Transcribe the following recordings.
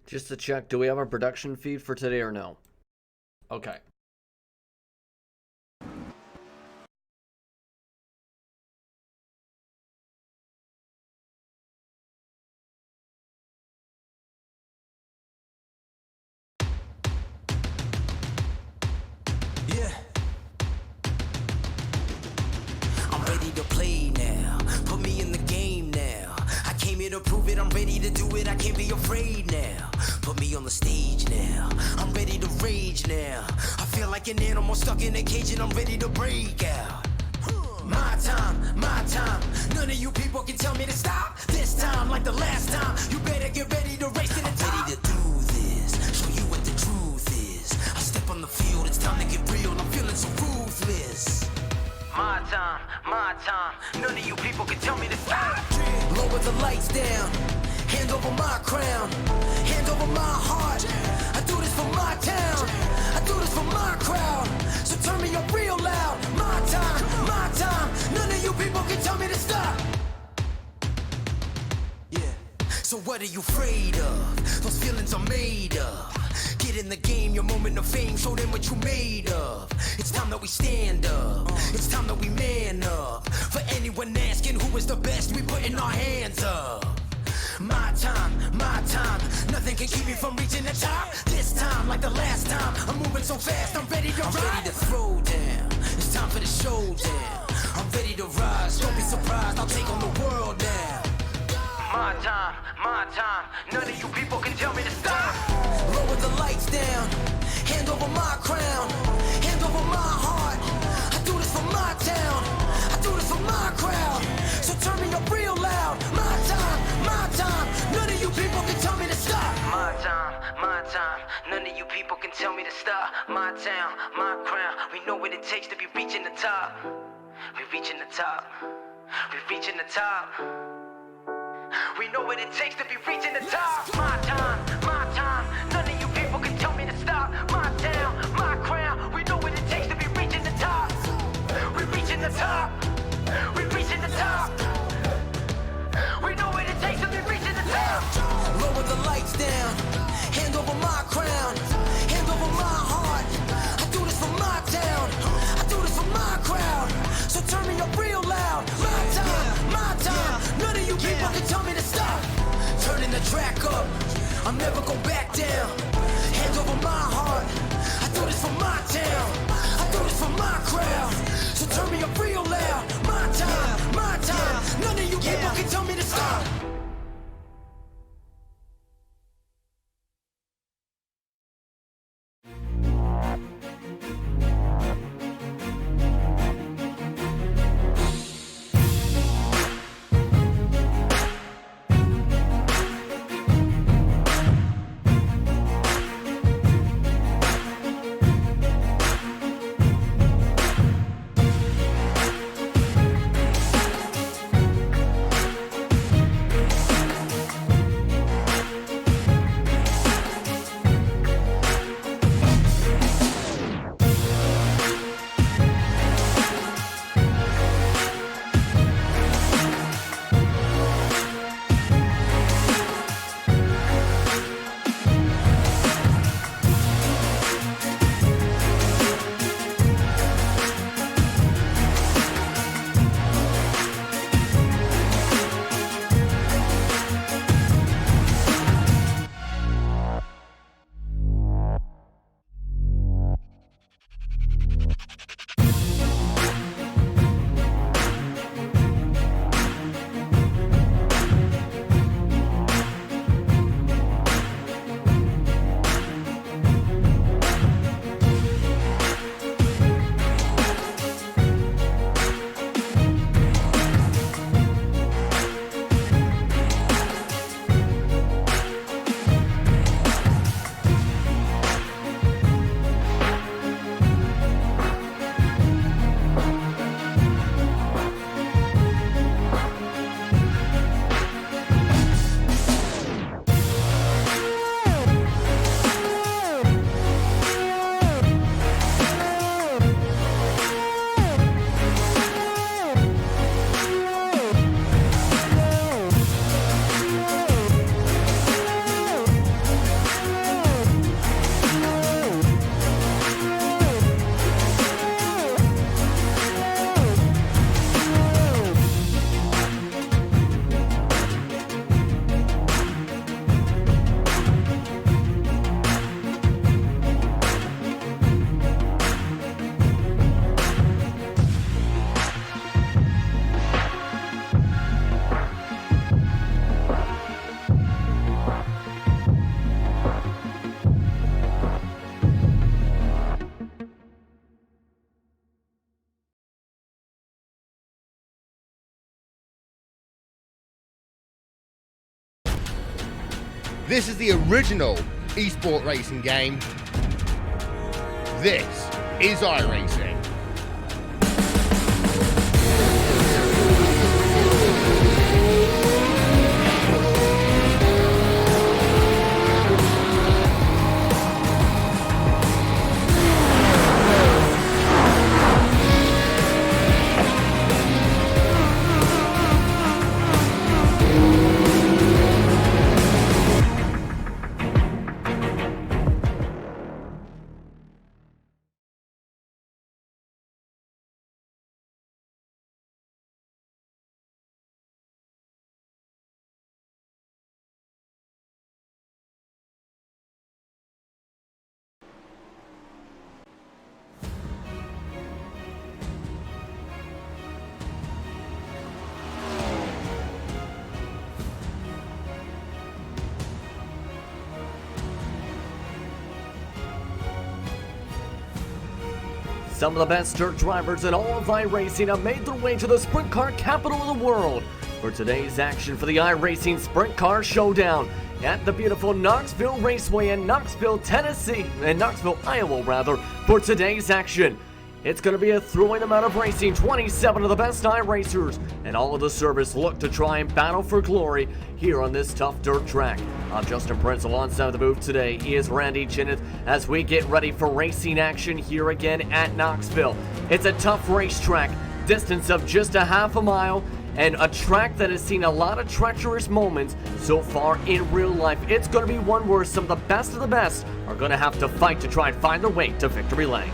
Just to check, do we have a production feed for today or no? Okay. Yeah. I'm ready to play now. Put me in the game now. I came here to prove it. I'm ready to do it. I can't be afraid now. Put me on the stage now. I'm ready to rage now. I feel like an animal stuck in a cage and I'm ready to break out. My time, my time. None of you people can tell me to stop. This time, like the last time, you better get ready to race to the top. I'm ready to do this. Show you what the truth is. I step on the field, it's time to get real. I'm feeling so ruthless. My time, my time. None of you people can tell me to stop. Lower the lights down. Hand over my crown. Hand over my heart. I do this for my town. I do this for my crowd. So turn me up real loud. My time, my time. None of you people can tell me to stop. Yeah. So what are you afraid of? Those feelings are made up. Get in the game, your moment of fame. Show them what you made of. It's time that we stand up. It's time that we man up. For anyone asking who is the best, we putting our hands up. My time, my time. Nothing can keep me from reaching the top. This time, like the last time, I'm moving so fast, I'm ready to ride. I'm ready to throw down. It's time for the showdown. I'm ready to rise. Don't be surprised, I'll take on the world now. My time, my time. None of you people can tell me to stop. Lower the lights down. Hand over my crown. Hand over my heart. I do this for my town. I do this for my crowd. So turn me up real loud. My time, my time. None of you people can tell me to stop. My time, my time. None of you people can tell me to stop. My town, my crown. We know what it takes to be reaching the top. We reaching the top. We reaching the top. We know what it takes to be reaching the top. My time, my time. None of you people can tell me to stop. My town, my crown. We know what it takes to be reaching the top. We reaching the top. We reaching the top. We know what it takes to be reaching the top. Lower the lights down. Hand over my crown. Hand over my heart. I do this for my town. I do this for my crowd. So turn me up real loud. My time, my time. None of you people can tell me to stop. Turning the track up. I'll never go back down. Hand over my heart. I do this for my town. I do this for my crowd. So turn me up real loud. My time, my time. None of you people can tell me to stop. This is the original esport racing game. This is iRacing. Some of the best dirt drivers in all of iRacing have made their way to the sprint car capital of the world for today's action for the iRacing Sprint Car Showdown at the beautiful Knoxville Raceway in Knoxville, Iowa rather, for today's action. It's going to be a thrilling amount of racing. 27 of the best iRacers and all of the service look to try and battle for glory here on this tough dirt track. I'm Justin Prince. Alongside the booth today is Randy Chinneth as we get ready for racing action here again at Knoxville. It's a tough racetrack, distance of just a half a mile, and a track that has seen a lot of treacherous moments so far in real life. It's going to be one where some of the best are going to have to fight to try and find their way to victory lane.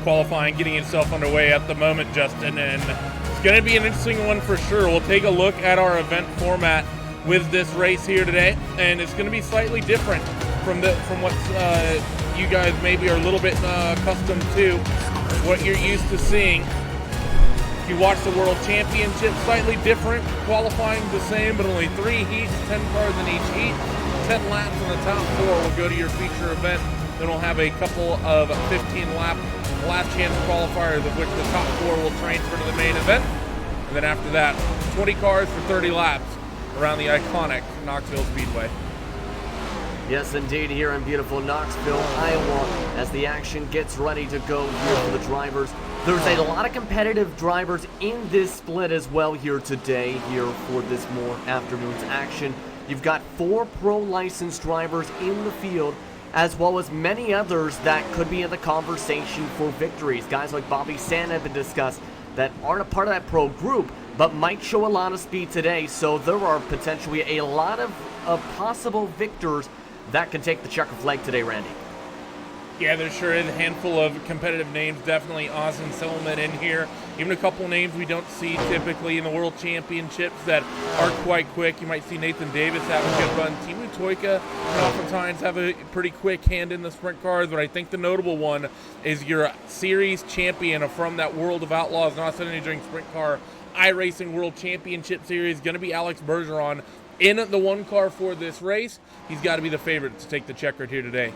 Qualifying getting itself underway at the moment, Justin, and it's going to be an interesting one for sure. We'll take a look at our event format with this race here today, and it's going to be slightly different from what you guys maybe are a little bit accustomed to, what you're used to seeing. If you watch the World Championship, slightly different, qualifying the same, but only 3 heats, 10 cars in each heat, 10 laps in the top 4 will go to your feature event. Then we'll have a couple of 15-lap last chance qualifiers, of which the top 4 will transfer to the main event. And then after that, 20 cars for 30 laps around the iconic Knoxville Speedway. Yes, indeed, here in beautiful Knoxville, Iowa, as the action gets ready to go here for the drivers. There's a lot of competitive drivers in this split as well here today, here for this more afternoon's action. You've got 4 pro licensed drivers in the field, as well as many others that could be in the conversation for victories. Guys like Bobby Sand have been discussed that aren't a part of that pro group, but might show a lot of speed today. So there are potentially a lot of possible victors that can take the checker flag today, Randy. Yeah, there sure is a handful of competitive names. Definitely Austin Silliman in here. Even a couple names we don't see typically in the World Championships that are quite quick. You might see Nathan Davis have a good run. Timu Toika can oftentimes have a pretty quick hand in the sprint cars, but I think the notable one is your series champion from that World of Outlaws, not only during Sprint Car iRacing World Championship Series, going to be Alex Bergeron in the 1 car for this race. He's got to be the favorite to take the checkered here today.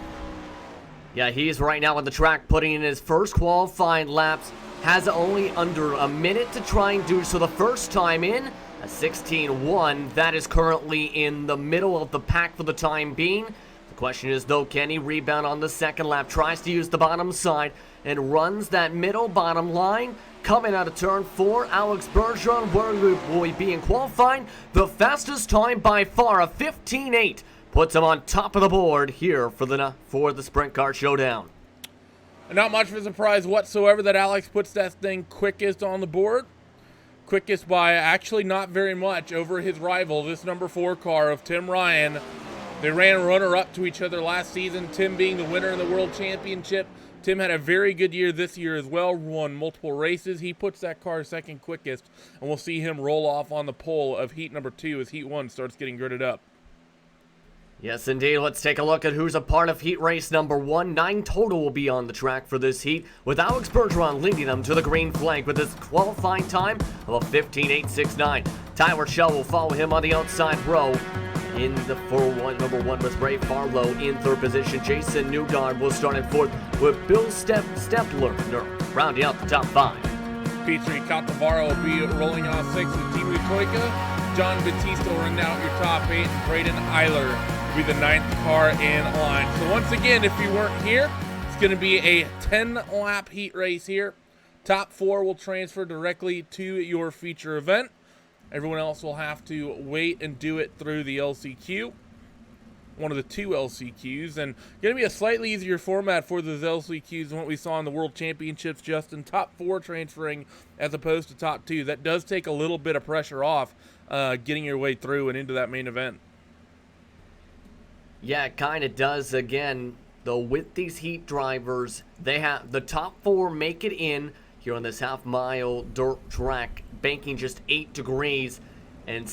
Yeah, he's right now on the track putting in his first qualifying laps. Has only under a minute to try and do so the first time in. A 16-1. That is currently in the middle of the pack for the time being. The question is, though, can he rebound on the second lap? Tries to use the bottom side and runs that middle bottom line. Coming out of turn 4, Alex Bergeron will be in qualifying. The fastest time by far, a 15.8. Puts him on top of the board here for the Sprint Car Showdown. Not much of a surprise whatsoever that Alex puts that thing quickest on the board. Quickest by actually not very much over his rival, this number 4 car of Tim Ryan. They ran runner-up to each other last season, Tim being the winner in the World Championship. Tim had a very good year this year as well, won multiple races. He puts that car second quickest, and we'll see him roll off on the pole of heat number 2 as heat 1 starts getting gridded up. Yes, indeed. Let's take a look at who's a part of heat race number 1. 9 total will be on the track for this heat, with Alex Bergeron leading them to the green flag with his qualifying time of a 15.869. Tyler Shell will follow him on the outside row. In the 4-1, number 1 was Ray Farlow in 3rd position. Jason Newgard will start in 4th, with Bill Stepler rounding out the top 5. Petri Caltavaro will be rolling off 6th with Timu Toika. John Batista will run out your top 8, and Braden Eiler will be the 9th car in line. So once again, if you weren't here, it's going to be a 10-lap heat race here. Top 4 will transfer directly to your feature event. Everyone else will have to wait and do it through the LCQ. One of the 2 LCQs, and going to be a slightly easier format for those LCQs than what we saw in the World Championships, Justin. Top 4 transferring as opposed to top 2. That does take a little bit of pressure off getting your way through and into that main event. Yeah, it kind of does. Again, though, with these heat drivers, they have the top 4 make it in here on this half-mile dirt track, banking just 8 degrees. And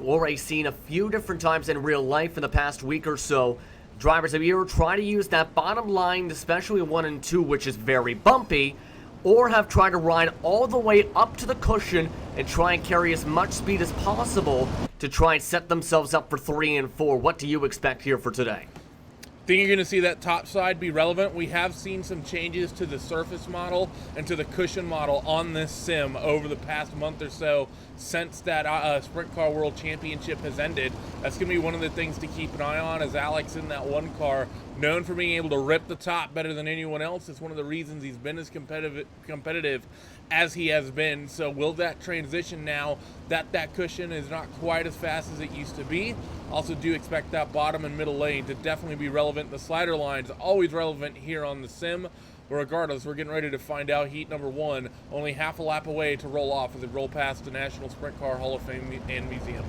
already seen a few different times in real life in the past week or so. Drivers have either tried to use that bottom line, especially 1 and 2, which is very bumpy, or have tried to ride all the way up to the cushion and try and carry as much speed as possible to try and set themselves up for 3 and 4. What do you expect here for today? I think you're going to see that top side be relevant. We have seen some changes to the surface model and to the cushion model on this sim over the past month or so since that Sprint Car World Championship has ended. That's going to be one of the things to keep an eye on, as Alex in that one car, known for being able to rip the top better than anyone else. It's one of the reasons he's been as competitive as he has been. So will that transition now that cushion is not quite as fast as it used to be? Also do expect that bottom and middle lane to definitely be relevant. The slider line is always relevant here on the sim. But regardless, we're getting ready to find out heat number 1, only half a lap away to roll off as they roll past the National Sprint Car Hall of Fame and Museum.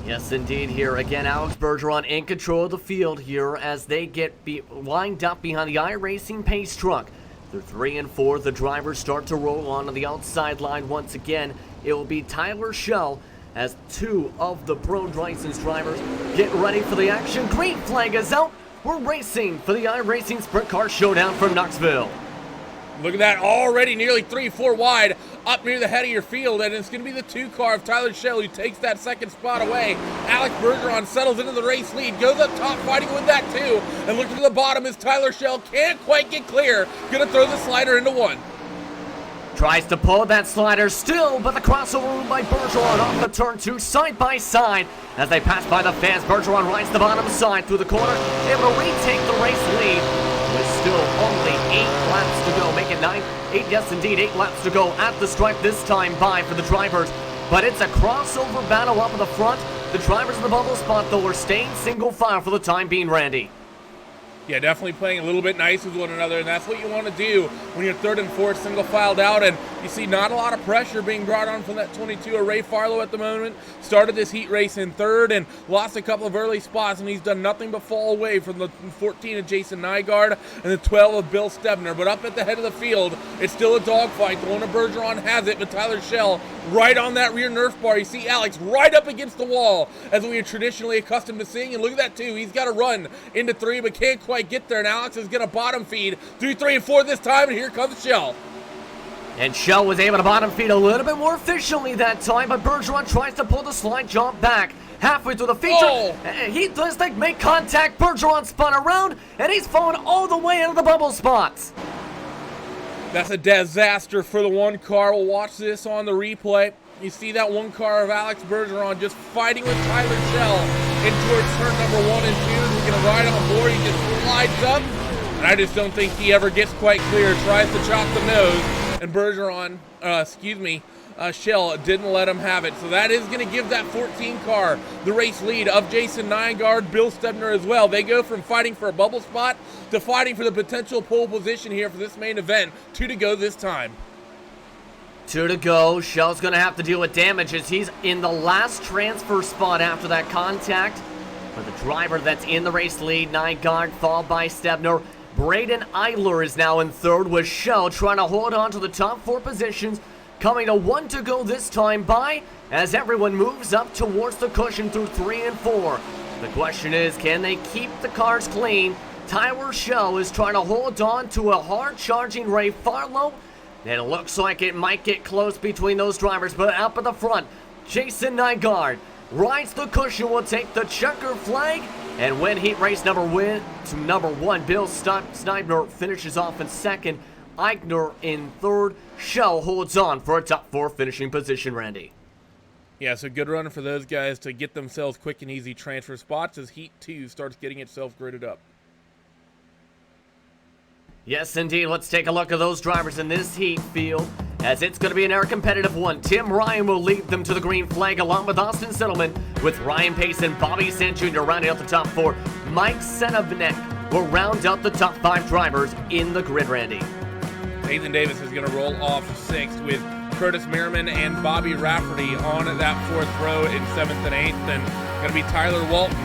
Yes, indeed. Here again, Alex Bergeron in control of the field here as they get lined up behind the iRacing pace truck. They're 3 and 4. The drivers start to roll on the outside line once again. It will be Tyler Schell as 2 of the pro licensed drivers get ready for the action. Green flag is out. We're racing for the iRacing Sprint Car Showdown from Knoxville. Look at that, already nearly 3-4 wide up near the head of your field, and it's going to be the 2 car of Tyler Schell who takes that second spot away. Alex Bergeron settles into the race lead, goes up top fighting with that 2, and look to the bottom as Tyler Schell can't quite get clear. Going to throw the slider into 1. Tries to pull that slider still, but the crossover by Bergeron off the turn 2 side by side. As they pass by the fans, Bergeron rides the bottom side through the corner, able to retake the race lead with still only 8 laps to go. Make it 8 laps to go at the stripe this time by for the drivers. But it's a crossover battle up in the front. The drivers in the bubble spot, though, are staying single file for the time being, Randy. Yeah, definitely playing a little bit nice with one another, and that's what you want to do when you're 3rd and 4th single filed out, and you see not a lot of pressure being brought on from that 22 of Ray Farlow at the moment. Started this heat race in 3rd and lost a couple of early spots, and he's done nothing but fall away from the 14 of Jason Nygaard and the 12 of Bill Stebner. But up at the head of the field, it's still a dogfight. The one of Bergeron has it, but Tyler Schell right on that rear Nerf bar. You see Alex right up against the wall, as we are traditionally accustomed to seeing, and look at that too. He's got to run into 3, but can't quite get there, and Alex is going to bottom feed through 3 and 4 this time, and here comes Schell. And Schell was able to bottom feed a little bit more efficiently that time, but Bergeron tries to pull the slide jump back. Halfway through the feature, he does make contact. Bergeron spun around, and he's falling all the way into the bubble spots. That's a disaster for the 1 car. We'll watch this on the replay. You see that 1 car of Alex Bergeron just fighting with Tyler Schell in towards turn number 1 and 2. He's going to ride on board. He just slides up, and I just don't think he ever gets quite clear. Tries to chop the nose, and Bergeron, Schell didn't let him have it. So that is going to give that 14 car the race lead of Jason Nygaard, Bill Stebner as well. They go from fighting for a bubble spot to fighting for the potential pole position here for this main event. 2 to go this time. 2 to go. Schell's going to have to deal with damages. He's in the last transfer spot after that contact. For the driver that's in the race lead, Nygaard followed by Stebner. Braden Eiler is now in 3rd, with Schell trying to hold on to the top 4 positions. Coming to 1 to go this time by, as everyone moves up towards the cushion through 3 and 4. The question is, can they keep the cars clean? Tyler Schell is trying to hold on to a hard-charging Ray Farlow. And it looks like it might get close between those drivers, but up at the front, Jason Nygaard rides the cushion, will take the checker flag, and win heat race number 1. Bill Stebner finishes off in 2nd, Eichner in 3rd. Schell holds on for a top 4 finishing position, Randy. Yeah, so good run for those guys to get themselves quick and easy transfer spots as Heat 2 starts getting itself gridded up. Yes, indeed. Let's take a look at those drivers in this heat field, as it's going to be an air-competitive one. Tim Ryan will lead them to the green flag, along with Austin Settleman, with Ryan Pace and Bobby Sant Jr. rounding out the top 4. Mike Senevnek will round out the top 5 drivers in the grid, Randy. Nathan Davis is going to roll off 6th with Curtis Merriman and Bobby Rafferty on that 4th row in 7th and 8th. And going to be Tyler Walton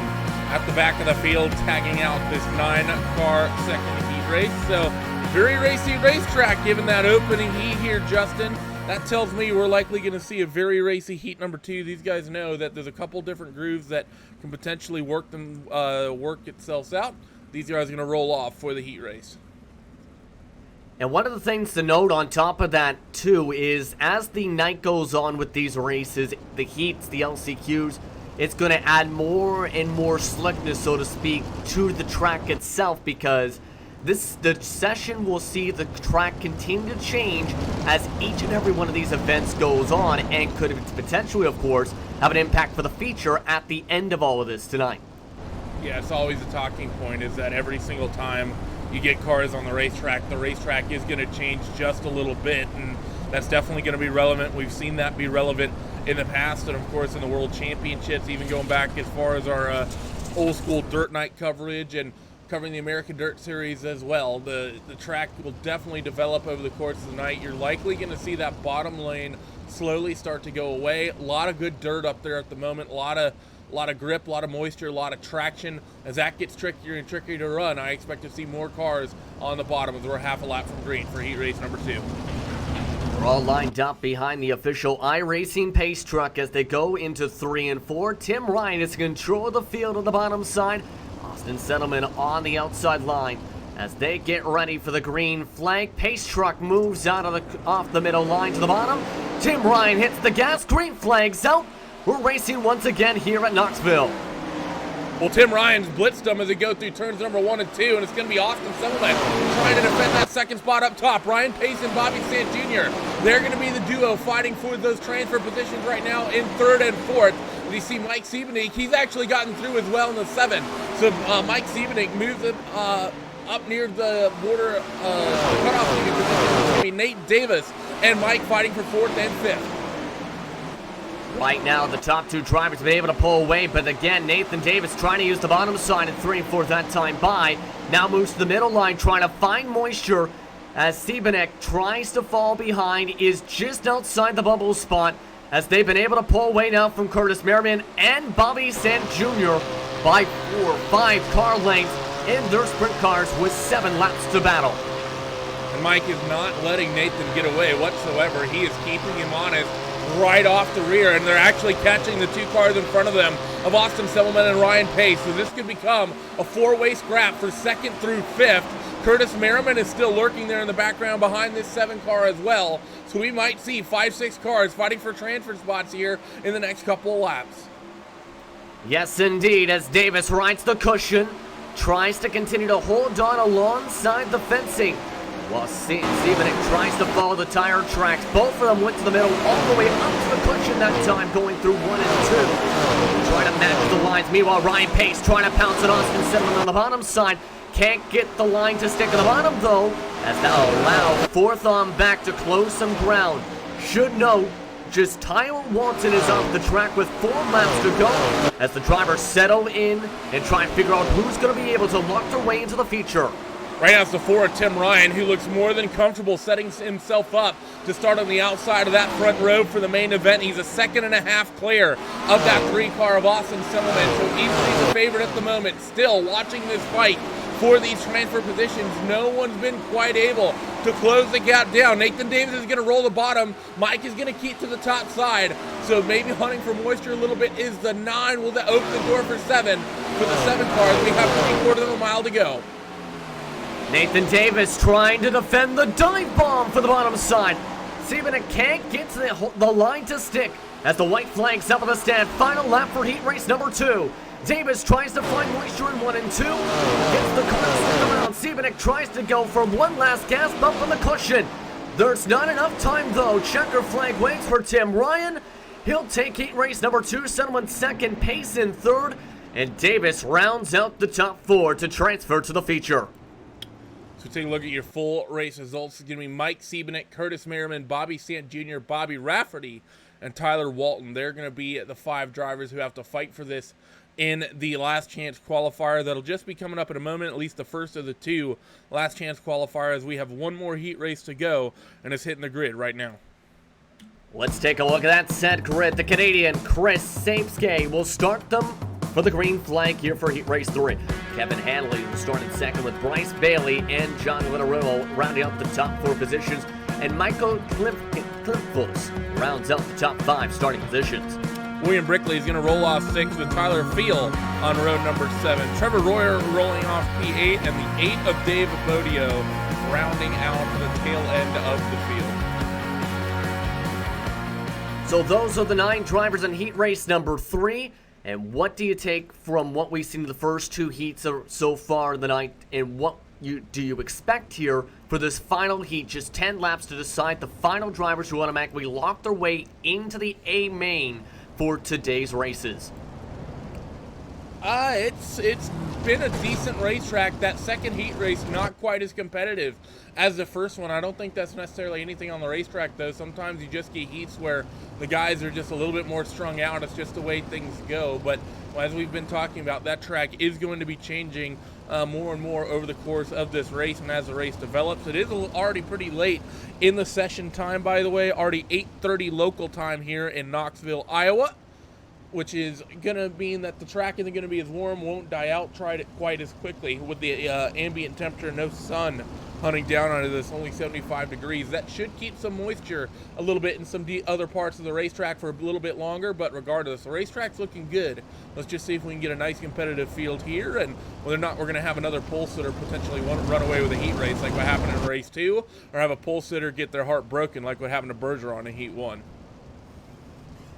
at the back of the field tagging out this 9-car second heat race. So very racy racetrack given that opening heat here, Justin. That tells me we're likely going to see a very racy heat number 2. These guys know that there's a couple different grooves that can potentially work itself out. These guys are going to roll off for the heat race. And one of the things to note on top of that, too, is as the night goes on with these races, the heats, the LCQs, it's going to add more and more slickness, so to speak, to the track itself, because the session will see the track continue to change as each and every one of these events goes on, and could potentially, of course, have an impact for the feature at the end of all of this tonight. Yeah, it's always a talking point, is that every single time you get cars on the racetrack is going to change just a little bit, and that's definitely going to be relevant. We've seen that be relevant in the past, and of course in the World Championships, even going back as far as our old school dirt night coverage and covering the American Dirt Series as well. The track will definitely develop over the course of the night. You're likely going to see that bottom lane slowly start to go away. A lot of good dirt up there at the moment, a lot of grip, a lot of moisture, a lot of traction. As that gets trickier and trickier to run, I expect to see more cars on the bottom as we're half a lap from green for heat race number 2. We're all lined up behind the official iRacing pace truck as they go into 3 and 4. Tim Ryan is in control of the field on the bottom side. Austin Settleman on the outside line as they get ready for the green flag. Pace truck moves out of off the middle line to the bottom. Tim Ryan hits the gas. Green flag's out. We're racing once again here at Knoxville. Well, Tim Ryan's blitzed them as they go through turns number 1 and 2, and it's going to be Austin Settleman trying to defend that second spot up top. Ryan Pace and Bobby Sant Jr., they're going to be the duo fighting for those transfer positions right now in 3rd and 4th. You see Mike Siebenik, he's actually gotten through as well in the 7th. So Mike Siebenik moves it up near the border cutoff leading position. I mean, Nate Davis and Mike fighting for 4th and 5th. Right now, the top 2 drivers have been able to pull away, but again, Nathan Davis trying to use the bottom side in 3 and 4 that time by. Now moves to the middle line, trying to find moisture as Siebenek tries to fall behind, is just outside the bubble spot as they've been able to pull away now from Curtis Merriman and Bobby Sant Jr. by 4 or 5 car lengths in their sprint cars with 7 laps to battle. And Mike is not letting Nathan get away whatsoever. He is keeping him honest right off the rear, and they're actually catching the 2 cars in front of them of Austin Settleman and Ryan Pace. So this could become a 4-way scrap for 2nd through 5th. Curtis Merriman is still lurking there in the background behind this 7 car as well. So we might see 5-6 cars fighting for transfer spots here in the next couple of laps. Yes, indeed, as Davis rides the cushion, tries to continue to hold on alongside the fencing, while Siebenik tries to follow the tire tracks. Both of them went to the middle, all the way up to the cushion that time, going through 1 and 2. Trying to match the lines. Meanwhile, Ryan Pace trying to pounce at Austin Settleman on the bottom side. Can't get the line to stick to the bottom, though, as that'll allow 4th on back to close some ground. Should note, just Tyler Walton is off the track with 4 laps to go as the drivers settle in and try and figure out who's going to be able to lock their way into the feature. Right now it's the 4 of Tim Ryan, who looks more than comfortable setting himself up to start on the outside of that front row for the main event. He's a 2.5 clear of that 3 car of Austin Settleman, so easily the favorite at the moment. Still watching this fight for these transfer positions, no one's been quite able to close the gap down. Nathan Davis is going to roll the bottom. Mike is going to keep to the top side, so maybe hunting for moisture a little bit is the 9. Will that open the door for 7 for the 7 cars? We have 3/4 of a mile to go. Nathan Davis trying to defend the dive bomb for the bottom side. Siebenik can't get to the line to stick as the white flag's up on the stand. Final lap for heat race number 2. Davis tries to find moisture in 1 and 2. Gets the car to stick around. Siebenik tries to go for one last gas bump on the cushion. There's not enough time though. Checker flag waits for Tim Ryan. He'll take heat race number 2, settle in second, Pace in third, and Davis rounds out the top 4 to transfer to the feature. So take a look at your full race results. It's going to be Mike Siebenek, Curtis Merriman, Bobby Sant Jr., Bobby Rafferty, and Tyler Walton. They're going to be the 5 drivers who have to fight for this in the last chance qualifier. That'll just be coming up in a moment, at least the first of the 2 last chance qualifiers. We have one more heat race to go, and it's hitting the grid right now. Let's take a look at that set grid. The Canadian Chris Sapske will start them for the green flag here for heat race 3. Kevin Hanley will start in second with Bryce Bailey and John Litterillo rounding out the top 4 positions. And Michael Cliffus rounds out the top 5 starting positions. William Brickley is going to roll off 6th with Tyler Field on road number 7. Trevor Royer rolling off P8, and the 8 of Dave Bodio rounding out the tail end of the field. So those are the 9 drivers in heat race number 3. And what do you take from what we've seen in the first 2 heats so far in the night, and what do you expect here for this final heat? Just 10 laps to decide the final drivers who automatically lock their way into the A main for today's races. It's been a decent racetrack. That second heat race not quite as competitive as the first one. I don't think that's necessarily anything on the racetrack, though. Sometimes you just get heats where the guys are just a little bit more strung out. It's just the way things go. But as we've been talking about, that track is going to be changing more and more over the course of this race and as the race develops. It is already pretty late in the session time, by the way. Already 8:30 local time here in Knoxville, Iowa, which is going to mean that the track isn't going to be as warm, won't die out quite as quickly with the ambient temperature, no sun hunting down onto this, only 75 degrees. That should keep some moisture a little bit in some other parts of the racetrack for a little bit longer, but regardless, the racetrack's looking good. Let's just see if we can get a nice competitive field here, and whether or not we're going to have another pole sitter potentially run away with a heat race like what happened in race 2, or have a pole sitter get their heart broken like what happened to Bergeron in heat 1.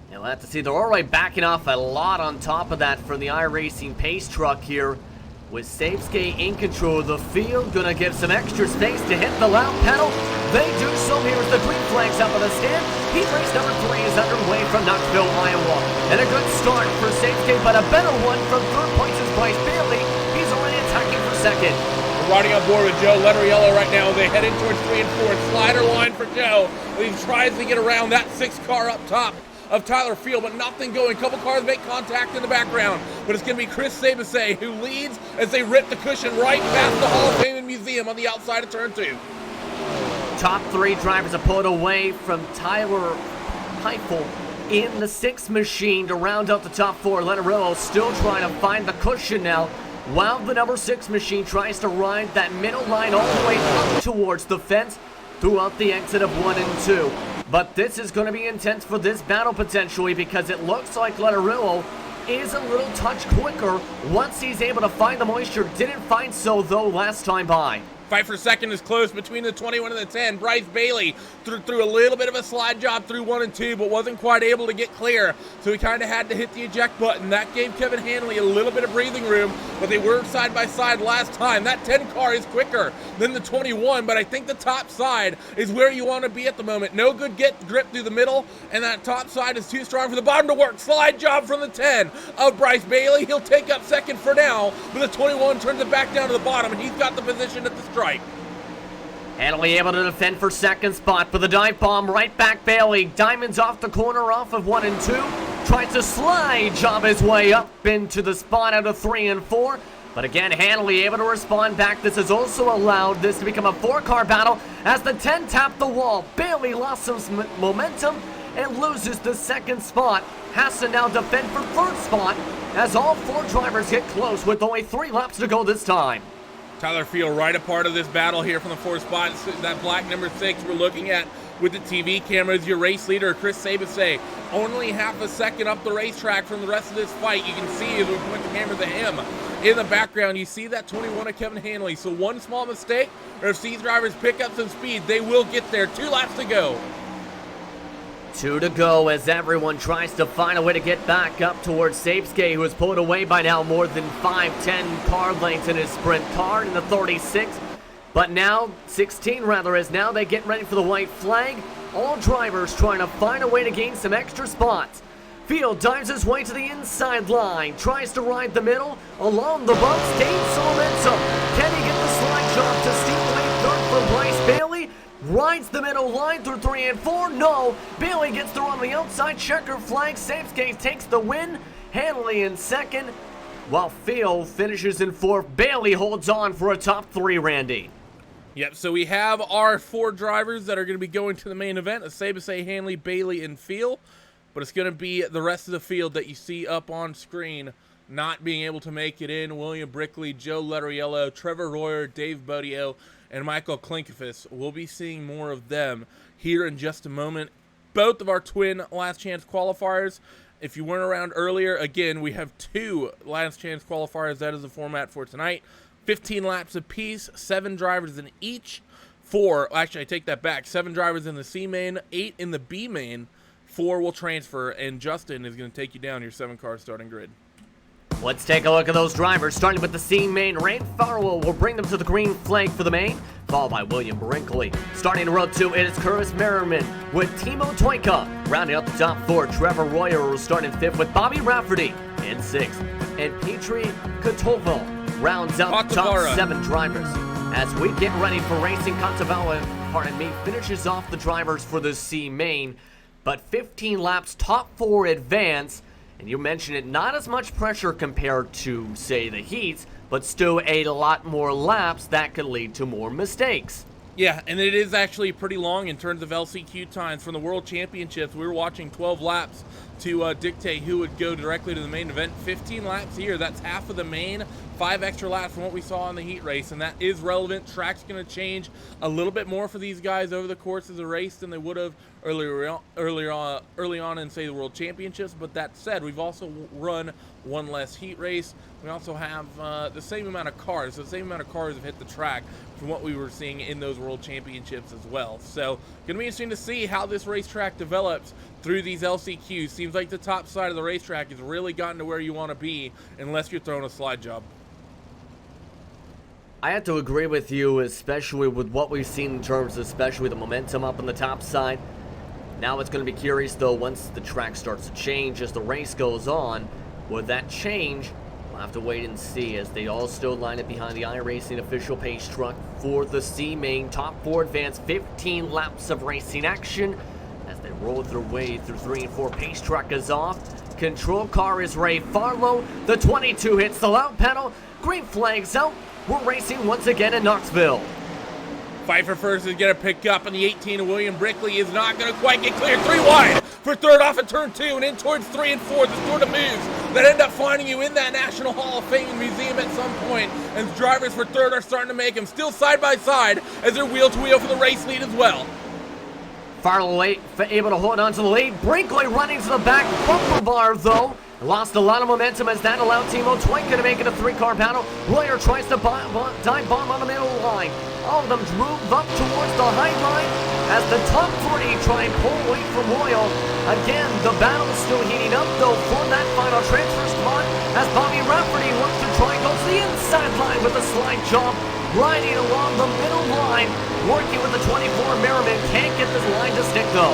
And we'll have to see. They're already backing off a lot on top of that for the iRacing pace truck here. With Sapske in control of the field, gonna give some extra space to hit the loud pedal. They do so here as the green flags up on the stand. Heat race number 3 is underway from Knoxville, Iowa. And a good start for Sapske, but a better one from third place is Bryce Bailey. He's already attacking for second. We're riding on board with Joe Letteriello right now. They head in towards 3 and 4. Slider line for Joe. He tries to get around that 6 car up top of Tyler Field, but nothing going. A couple cars make contact in the background, but it's going to be Chris Sabase who leads as they rip the cushion right past the Hall of Fame and Museum on the outside of turn 2. Top 3 drivers are pulled away from Tyler Heifel in the 6 machine to round out the top 4. Letterillo still trying to find the cushion now, while the number 6 machine tries to ride that middle line all the way up towards the fence throughout the exit of 1 and 2. But this is going to be intense for this battle potentially, because it looks like Letterillo is a little touch quicker once he's able to find the moisture. Didn't find so, though, last time by. Fight for second is close between the 21 and the 10. Bryce Bailey threw a little bit of a slide job through 1 and 2, but wasn't quite able to get clear, so he kind of had to hit the eject button. That gave Kevin Hanley a little bit of breathing room, but they were side by side last time. That 10 car is quicker than the 21, but I think the top side is where you want to be at the moment. No good grip through the middle, and that top side is too strong for the bottom to work. Slide job from the 10 of Bryce Bailey. He'll take up second for now, but the 21 turns it back down to the bottom, and he's got the position at the stripe. Hanley able to defend for second spot, but the dive bomb right back Bailey. Diamonds off the corner off of 1 and 2. Tries to slide job his way up into the spot out of 3 and 4. But again, Hanley able to respond back. This has also allowed this to become a 4-car battle as the 10 tapped the wall. Bailey lost some momentum and loses the second spot. Has to now defend for third spot as all 4 drivers get close with only 3 laps to go this time. Tyler Field right a part of this battle here from the 4th spot. That black number 6 we're looking at with the TV cameras. Your race leader, Chris Sabase, only half a second up the racetrack from the rest of this fight. You can see as we point the camera to him in the background. You see that 21 of Kevin Hanley. So one small mistake, or if these drivers pick up some speed, they will get there. 2 laps to go. 2 to go as everyone tries to find a way to get back up towards Sapske, who has pulled away by now more than 5-10 car lengths in his sprint car in the 36. But now, 16 rather, as now they get ready for the white flag. All drivers trying to find a way to gain some extra spots. Field dives his way to the inside line, tries to ride the middle, along the bumps, gains some momentum. Can he get the slide jump to steal away third from Bryce Bailey? Rides the middle line through 3 and 4, no. Bailey gets through on the outside, checker flag, Samskate takes the win. Hanley in second, while Field finishes in fourth. Bailey holds on for a top 3, Randy. Yep, so we have our 4 drivers that are going to be going to the main event. Sabase, Hanley, Bailey, and Field. But it's going to be the rest of the field that you see up on screen not being able to make it in. William Brickley, Joe Letteriello, Trevor Royer, Dave Bodio, and Michael Klinkafis. We'll be seeing more of them here in just a moment. Both of our twin last chance qualifiers. If you weren't around earlier, again, we have 2 last chance qualifiers. That is the format for tonight. 15 laps apiece, 7 drivers in each. 4, actually I take that back, 7 drivers in the C main, 8 in the B main. 4 will transfer, and Justin is going to take you down your 7-car starting grid. Let's take a look at those drivers, starting with the C main. Ray Farwell will bring them to the green flag for the main, followed by William Brinkley. Starting in row 2, it is Curtis Merriman with Timo Toika. Rounding out the top 4, Trevor Royer will start in 5th with Bobby Rafferty in 6th. And Petri Kotovo rounds out the top 7 drivers. As we get ready for racing, Kotovala, finishes off the drivers for the C main. But 15 laps, top 4 advance, and you mentioned it, not as much pressure compared to, say, the heats, but still a lot more laps that could lead to more mistakes. Yeah, and it is actually pretty long in terms of LCQ times. From the World Championships, we were watching 12 laps to dictate who would go directly to the main event. 15 laps here, that's half of the main, 5 extra laps from what we saw in the heat race, and that is relevant. Track's going to change a little bit more for these guys over the course of the race than they would have early on in, say, the World Championships. But that said, we've also run 1 less heat race. We also have the same amount of cars. So the same amount of cars have hit the track from what we were seeing in those World Championships as well. So going to be interesting to see how this racetrack develops through these LCQs. Seems like the top side of the racetrack has really gotten to where you want to be, unless you're throwing a slide job. I have to agree with you, especially with what we've seen in terms of especially the momentum up on the top side. Now it's going to be curious, though, once the track starts to change as the race goes on. Will that change? We'll have to wait and see, as they all still line up behind the iRacing official pace truck for the C main. Top 4 advance, 15 laps of racing action as they roll their way through 3 and 4. Pace truck is off. Control car is Ray Farlow. The 22 hits the loud pedal. Green flags out. We're racing once again in Knoxville. Fight for first is going to pick up, and the 18 of William Brickley is not going to quite get clear. 3 wide for third off of turn 2 and in towards 3 and 4. The sort of moves that end up finding you in that National Hall of Fame museum at some point. And drivers for third are starting to make them still side by side as they're wheel to wheel for the race lead as well. Farlow able to hold on to the lead. Brinkley running to the back bumper bar, though. Lost a lot of momentum as that allowed Timo Toika to make it a 3-car battle. Royer tries to dive bomb on the middle line. All of them move up towards the high line as the top 40 try and pull away from Royal. Again, the battle is still heating up, though, for that final transfer spot as Bobby Rafferty looks to try and go to the inside line with a slide jump. Riding along the middle line, working with the 24. Merriman can't get this line to stick, though.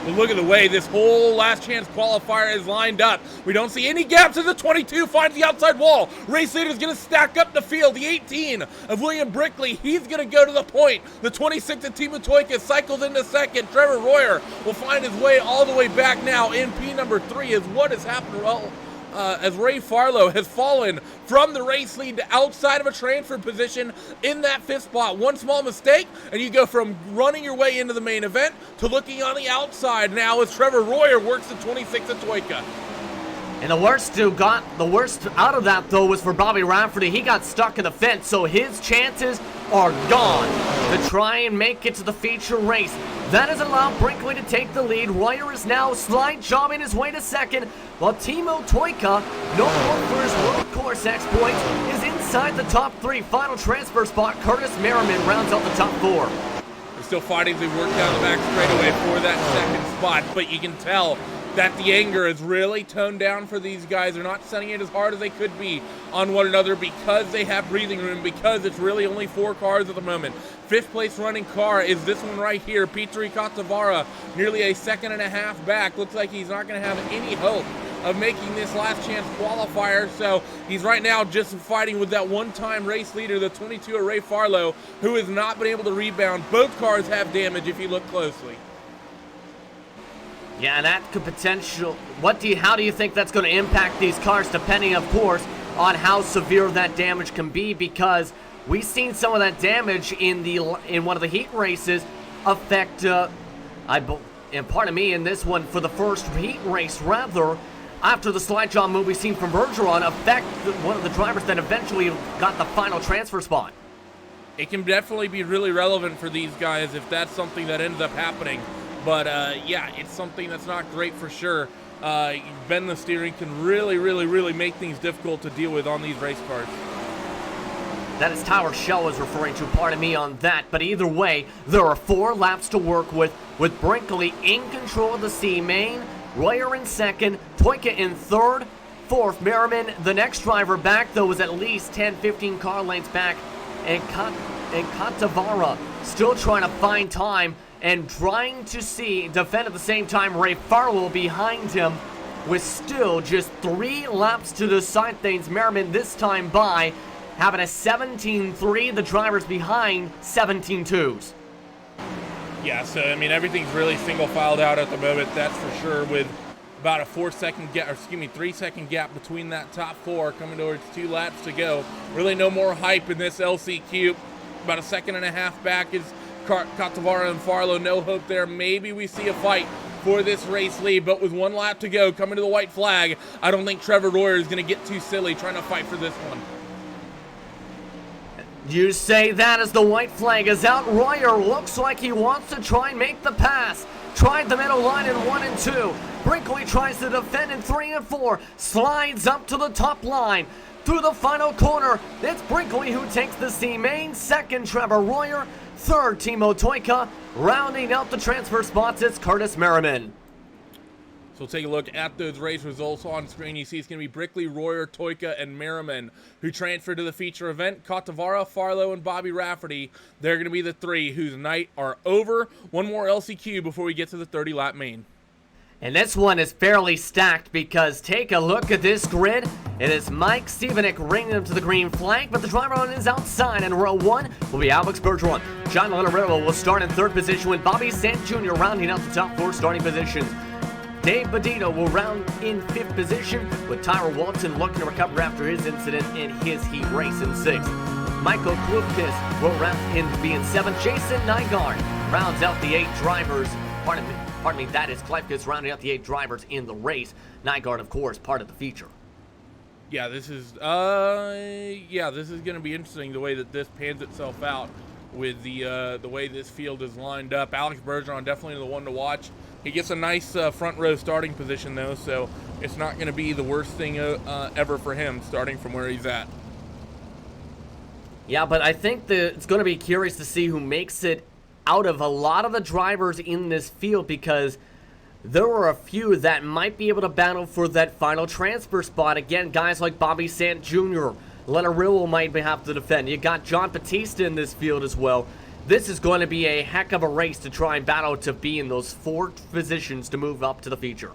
But look at the way this whole last chance qualifier is lined up. We don't see any gaps as the 22 finds the outside wall. Race leader is going to stack up the field. The 18 of William Brickley, he's going to go to the point. The 26 of Timo Toika cycles into second. Trevor Royer will find his way all the way back now in P number 3 as what has happened. Well, as Ray Farlow has fallen from the race lead to outside of a transfer position in that 5th spot. One small mistake, and you go from running your way into the main event to looking on the outside now as Trevor Royer works the 26 of Toika. And the worst out of that, though, was for Bobby Rafferty. He got stuck in the fence, so his chances are gone to try and make it to the feature race. That has allowed Brinkley to take the lead. Royer is now slide jobbing his way to second, while Timo Toika, no more for his world course exploits, is inside the top 3. Final transfer spot, Curtis Merriman rounds out the top 4. They're still fighting as they work down the back straightaway for that second spot, but you can tell that the anger is really toned down for these guys. They're not setting it as hard as they could be on one another because they have breathing room, because it's really only 4 cars at the moment. 5th place running car is this one right here, Petri Katavara, nearly a second and a half back. Looks like he's not going to have any hope of making this last chance qualifier, so he's right now just fighting with that one-time race leader, the 22 of Ray Farlow, who has not been able to rebound. Both cars have damage if you look closely. Yeah, that could potential. How do you think that's going to impact these cars, depending, of course, on how severe that damage can be? Because we've seen some of that damage in one of the heat races affect. And pardon me, in this one for the first heat race, rather, after the slide job move we've seen from Bergeron affect one of the drivers that eventually got the final transfer spot. It can definitely be really relevant for these guys if that's something that ends up happening. But yeah, it's something that's not great for sure. Bend the steering can really make things difficult to deal with on these race cars. That is Tyler Shell was referring to, pardon me on that. But either way, there are 4 laps to work with Brinkley in control of the C main, Royer in second, Toyka in third, fourth. Merriman, the next driver back, though, was at least 10-15 car lengths back, and Katavara still trying to find time and trying to defend at the same time. Ray Farlow behind him with still just 3 laps to decide things. Merriman this time by having a 17.3, the drivers behind 17.2s. Yeah, so I mean everything's really single filed out at the moment, that's for sure, with about a 3-second gap between that top 4 coming towards 2 laps to go. Really no more hype in this LCQ. About a second and a half back is Katavara and Farlow. No hope there. Maybe we see a fight for this race lead, but with 1 lap to go, coming to the white flag, I don't think Trevor Royer is going to get too silly trying to fight for this one. You say that as the white flag is out. Royer looks like he wants to try and make the pass. Tried the middle line in 1 and 2. Brinkley tries to defend in 3 and 4. Slides up to the top line. Through the final corner, it's Brinkley who takes the C main. Second, Trevor Royer. Third, Timo Toyka. Rounding out the transfer spots, it's Curtis Merriman. So take a look at those race results on screen. You see it's going to be Brinkley, Royer, Toyka, and Merriman who transferred to the feature event. Katavara, Farlow, and Bobby Rafferty, they're going to be the 3 whose night are over. 1 more LCQ before we get to the 30-lap main. And this one is fairly stacked because take a look at this grid. It is Mike Stevanik ringing him to the green flag, but the driver on his outside in row 1 will be Alex Bergeron. John Linarillo will start in 3rd position with Bobby Sant Jr. rounding out the top 4 starting positions. Dave Badino will round in 5th position with Tyler Walton looking to recover after his incident in his heat race in 6th. Michael Klufkis will round in being 7th. Jason Nygaard rounds out the 8 drivers. Pardon me, that is Klufkis rounding out the 8 drivers in the race. Nygaard, of course, part of the feature. Yeah, this is going to be interesting the way that this pans itself out with the way this field is lined up. Alex Bergeron definitely the one to watch. He gets a nice front row starting position though, so it's not going to be the worst thing ever for him starting from where he's at. Yeah, but I think that it's going to be curious to see who makes it out of a lot of the drivers in this field, because there are a few that might be able to battle for that final transfer spot. Again, guys like Bobby Sant Jr., Linarillo might have to defend. You got John Batista in this field as well. This is going to be a heck of a race to try and battle to be in those 4 positions to move up to the feature.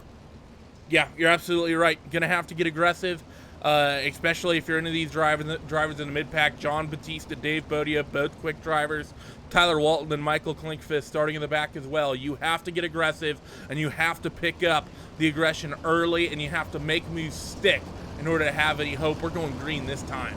Yeah, you're absolutely right. Going to have to get aggressive, especially if you're into these drivers in the mid-pack. John Batista, Dave Bodia, both quick drivers. Tyler Walton and Michael Klinkfist starting in the back as well. You have to get aggressive, and you have to pick up the aggression early, and you have to make moves stick in order to have any hope. We're going green this time.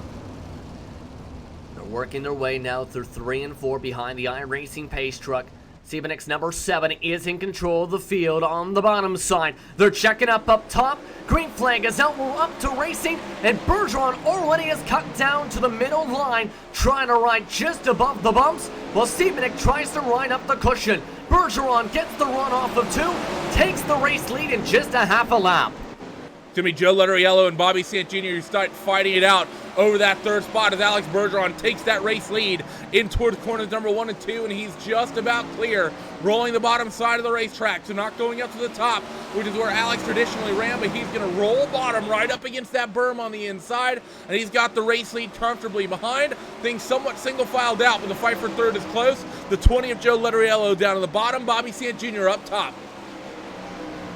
They're working their way now through 3 and 4 behind the iRacing pace truck. Stevanik's number 7 is in control of the field on the bottom side. They're checking up top. Green flag is out. We're up to racing, and Bergeron already has cut down to the middle line, trying to ride just above the bumps, while Stevanik tries to ride up the cushion. Bergeron gets the run off of 2, takes the race lead in just a half a lap. It's going to be Joe Letteriello and Bobby Sant Jr. who start fighting it out over that third spot as Alex Bergeron takes that race lead in towards corners number 1 and 2, and he's just about clear, rolling the bottom side of the racetrack, so not going up to the top, which is where Alex traditionally ran, but he's going to roll bottom right up against that berm on the inside, and he's got the race lead comfortably behind. Things somewhat single-filed out, but the fight for third is close. The 20 of Joe Letteriello down at the bottom, Bobby Sant Jr. up top.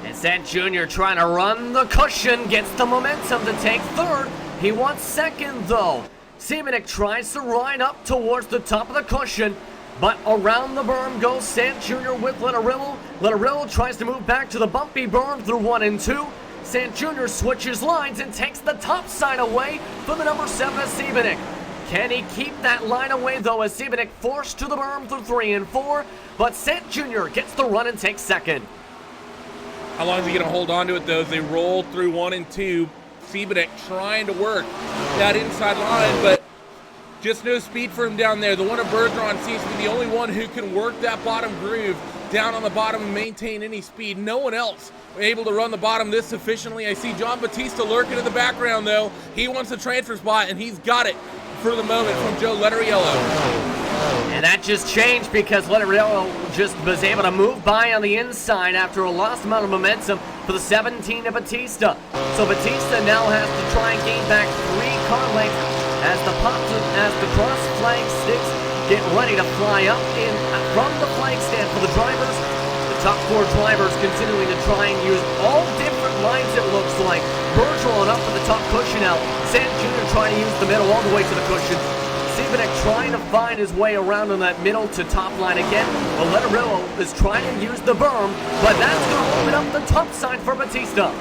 And Sant Jr. trying to run the cushion, gets the momentum to take third. He wants second, though. Semenuk tries to ride up towards the top of the cushion, but around the berm goes Sant Jr. with Letteriello. Letteriello tries to move back to the bumpy berm through 1 and 2. Sant Jr. switches lines and takes the top side away from the number 7 of Semenuk. Can he keep that line away, though, as Semenuk forced to the berm through 3 and 4, but Sant Jr. gets the run and takes second. How long is he going to hold on to it, though, as they roll through 1 and 2? Semenuk trying to work that inside line, but just no speed for him down there. The one of Bergeron seems to be the only one who can work that bottom groove down on the bottom and maintain any speed. No one else able to run the bottom this efficiently. I see John Batista lurking in the background, though. He wants a transfer spot, and he's got it for the moment from Joe Letteriello. And that just changed because Letteriello just was able to move by on the inside after a lost amount of momentum for the 17 of Batista. So Batista now has to try and gain back 3 car lengths as the cross flag sticks get ready to fly up in from the flag stand for the drivers. The top 4 drivers continuing to try and use all different lines, it looks like. Bergeron up for the top cushion out. Sant Jr. trying to use the middle all the way to the cushion. Semenuk trying to find his way around on that middle to top line again. But Letteriello is trying to use the berm, but that's going to open up the top side for Batista.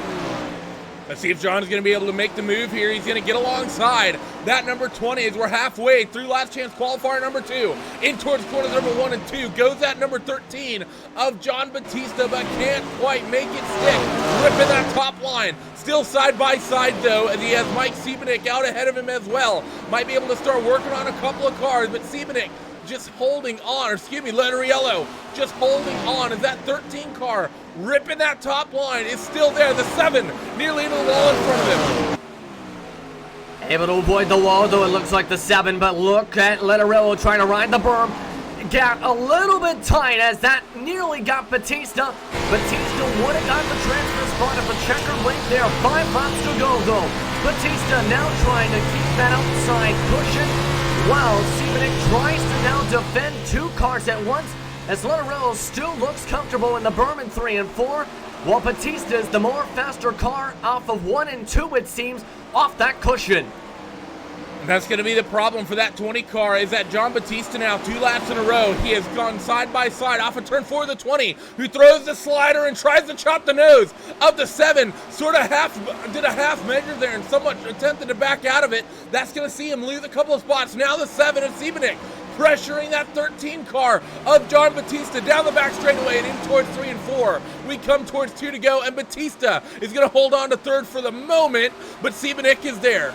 Let's see if John's going to be able to make the move here. He's going to get alongside that number 20 as we're halfway through last chance qualifier number 2. In towards corners number 1 and 2 goes that number 13 of John Batista, but can't quite make it stick. Ripping that top line. Still side by side, though, as he has Mike Semenuk out ahead of him as well. Might be able to start working on a couple of cars, but Semenuk just holding on, or excuse me, Letteriello just holding on as that 13 car ripping that top line is still there. The 7 nearly into the wall in front of him. Able to avoid the wall, though it looks like the 7, but look at Letteriello trying to ride the berm. Got a little bit tight as that nearly got Batista. Batista would have got the transfer spot of a checkered link there. 5 laps to go, though. Batista now trying to keep that outside cushion, while Semenuk tries to now defend 2 cars at once, as Letteriello still looks comfortable in the berm in 3 and 4, while Batista is the more faster car off of 1 and 2, it seems, off that cushion. That's going to be the problem for that 20 car, is that John Batista now 2 laps in a row. He has gone side by side off of turn 4 of the 20, who throws the slider and tries to chop the nose of the 7. Sort of did a half measure there and somewhat attempted to back out of it. That's going to see him lose a couple of spots. Now the 7 of Semenuk pressuring that 13 car of John Batista down the back straightaway and in towards 3 and 4. We come towards 2 to go, and Batista is going to hold on to third for the moment, but Semenuk is there.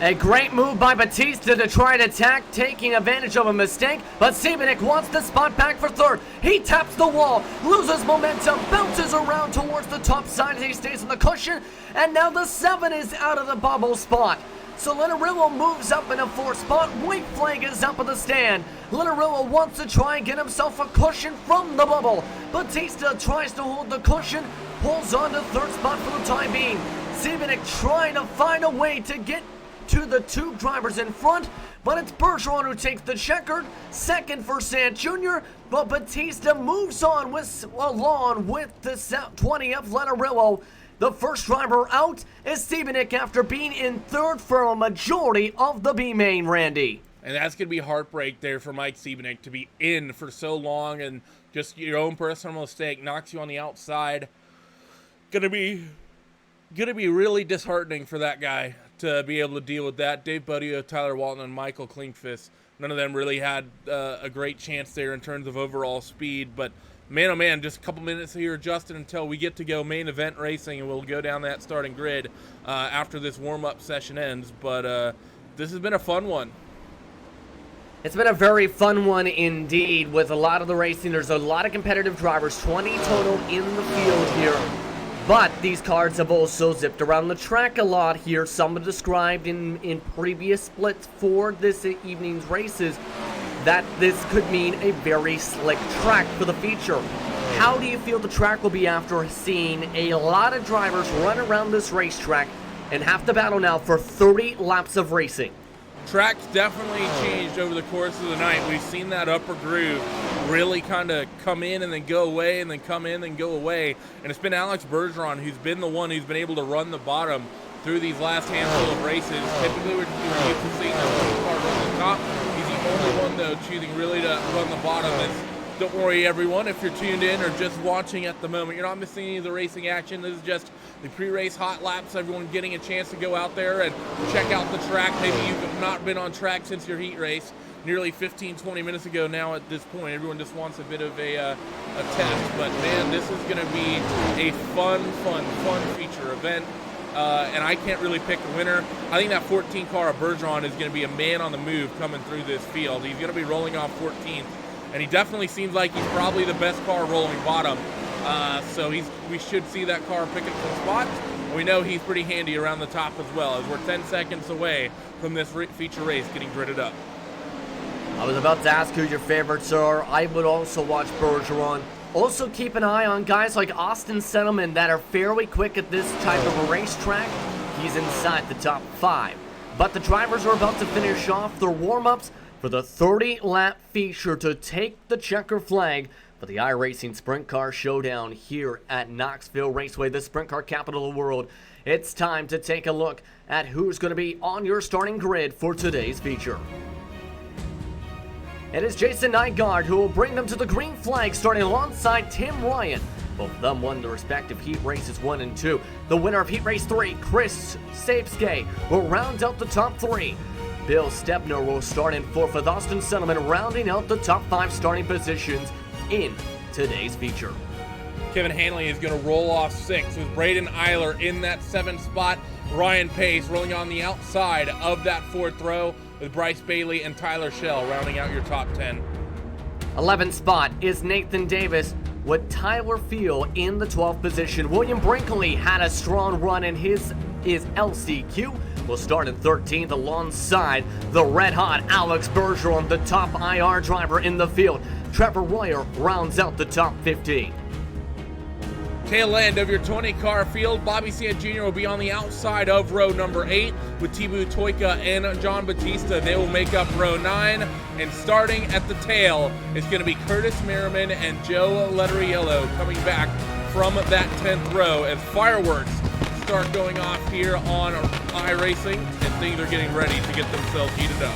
A great move by Batista to try and attack, taking advantage of a mistake, but Semenuk wants the spot back for third. He taps the wall, loses momentum, bounces around towards the top side as he stays on the cushion, and now the 7 is out of the bubble spot. So Letteriello moves up in a 4th spot. White flag is up at the stand. Letteriello wants to try and get himself a cushion from the bubble. Batista tries to hold the cushion, pulls on to 3rd spot for the time being. Semenuk trying to find a way to get to the 2 drivers in front, but it's Bergeron who takes the checkered. 2nd for Sant Jr., but Batista moves on along with the 20 of Letteriello. The first driver out is Semenuk after being in 3rd for a majority of the B main, Randy. And that's going to be heartbreak there for Mike Semenuk to be in for so long, and just your own personal mistake knocks you on the outside. Gonna be really disheartening for that guy to be able to deal with that. Dave Budio, Tyler Walton, and Michael Klinkfist, none of them really had a great chance there in terms of overall speed, but man, oh man, just a couple minutes here, Justin, until we get to go main event racing, and we'll go down that starting grid after this warm-up session ends. But this has been a fun one. It's been a very fun one indeed with a lot of the racing. There's a lot of competitive drivers, 20 total in the field here. But these cars have also zipped around the track a lot here. Some have described in previous splits for this evening's races that this could mean a very slick track for the feature. How do you feel the track will be after seeing a lot of drivers run around this racetrack and have to battle now for 30 laps of racing? Track's definitely changed over the course of the night. We've seen that upper groove really kind of come in and then go away and then come in and go away. And it's been Alex Bergeron who's been the one who's been able to run the bottom through these last handful of races. Typically we're used to seeing the car run the top. He's the only one though choosing really to run the bottom. Don't worry everyone, if you're tuned in or just watching at the moment, you're not missing any of the racing action. This is just the pre-race hot laps, everyone getting a chance to go out there and check out the track. Maybe you've not been on track since your heat race nearly 15-20 minutes ago now at this point. Everyone just wants a bit of a test, but man, this is going to be a fun feature event. And I can't really pick a winner. I think that 14 car of Bergeron is going to be a man on the move coming through this field. He's going to be rolling off 14th. And he definitely seems like he's probably the best car rolling bottom. So we should see that car picking some spots. And we know he's pretty handy around the top as well, as we're 10 seconds away from this feature race getting gridded up. I was about to ask who your favorites are. I would also watch Bergeron. Also keep an eye on guys like Austin Settleman that are fairly quick at this type of a racetrack. He's inside the top 5. But the drivers are about to finish off their warm-ups for the 30-lap feature to take the checker flag for the iRacing Sprint Car Showdown here at Knoxville Raceway, the sprint car capital of the world. It's time to take a look at who's going to be on your starting grid for today's feature. It is Jason Nygaard who will bring them to the green flag, starting alongside Tim Ryan. Both of them won the respective heat races 1 and 2. The winner of heat race 3, Chris Sapske, will round out the top 3. Bill Stebner will start in 4th with Austin Settleman rounding out the top 5 starting positions in today's feature. Kevin Hanley is going to roll off 6 with Braden Eiler in that 7th spot. Ryan Pace rolling on the outside of that 4th row with Bryce Bailey and Tyler Schell rounding out your top 10. 11th spot is Nathan Davis with Tyler Field in the 12th position. William Brinkley had a strong run in his LCQ. Will start in 13th alongside the red-hot Alex Bergeron, the top IR driver in the field. Trevor Royer rounds out the top 15. Tail end of your 20-car field, Bobby Sant Jr. will be on the outside of row number 8 with Tibu Toika and John Batista. They will make up row 9, and starting at the tail is going to be Curtis Merriman and Joe Letteriello coming back from that 10th row as fireworks start going off here on iRacing, and things are getting ready to get themselves heated up.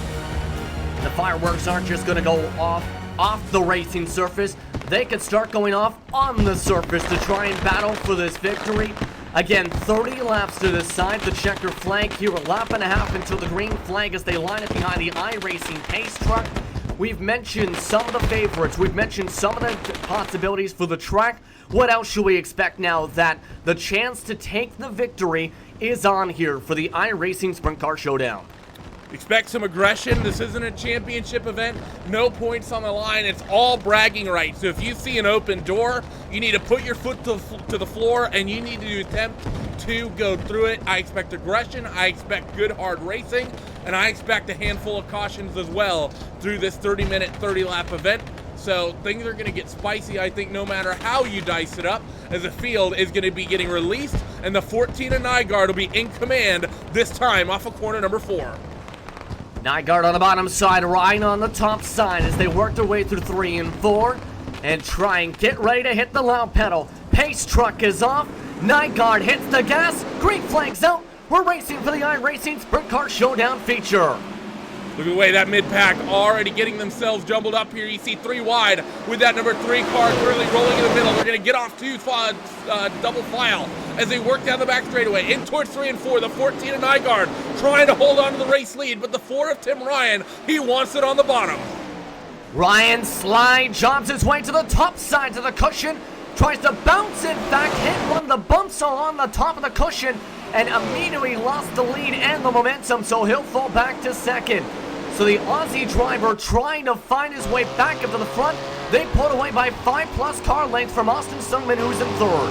The fireworks aren't just going to go off the racing surface. They could start going off on the surface to try and battle for this victory. Again, 30 laps to decide the checker flag here, a lap and a half until the green flag as they line up behind the iRacing pace truck. We've mentioned some of the favorites. We've mentioned some of the possibilities for the track. What else should we expect now that the chance to take the victory is on here for the iRacing Sprint Car Showdown? Expect some aggression. This isn't a championship event. No points on the line. It's all bragging rights. So if you see an open door, you need to put your foot to the floor and you need to attempt to go through it. I expect aggression. I expect good hard racing. And I expect a handful of cautions as well through this 30-minute, 30-lap event. So things are going to get spicy, I think, no matter how you dice it up, as the field is going to be getting released, and the 14 of Nygaard will be in command this time off of corner number 4. Nygaard on the bottom side, Ryan on the top side as they work their way through 3 and 4 and try and get ready to hit the loud pedal. Pace truck is off. Nygaard hits the gas. Green flag's out. We're racing for the iRacing Sprint Car Showdown feature. Look at the way that mid-pack already getting themselves jumbled up here. You see 3 wide with that number 3 car currently rolling in the middle. They're going to get off 2 double file as they work down the back straightaway. In towards 3 and 4, the 14 of Nygaard trying to hold on to the race lead, but the 4 of Tim Ryan, he wants it on the bottom. Ryan slide jumps his way to the top side of the cushion, tries to bounce it back, hit one of the bumps on the top of the cushion, and immediately lost the lead and the momentum, so he'll fall back to second. So the Aussie driver trying to find his way back up to the front. They pulled away by 5+ car lengths from Austin Sungman, who's in 3rd.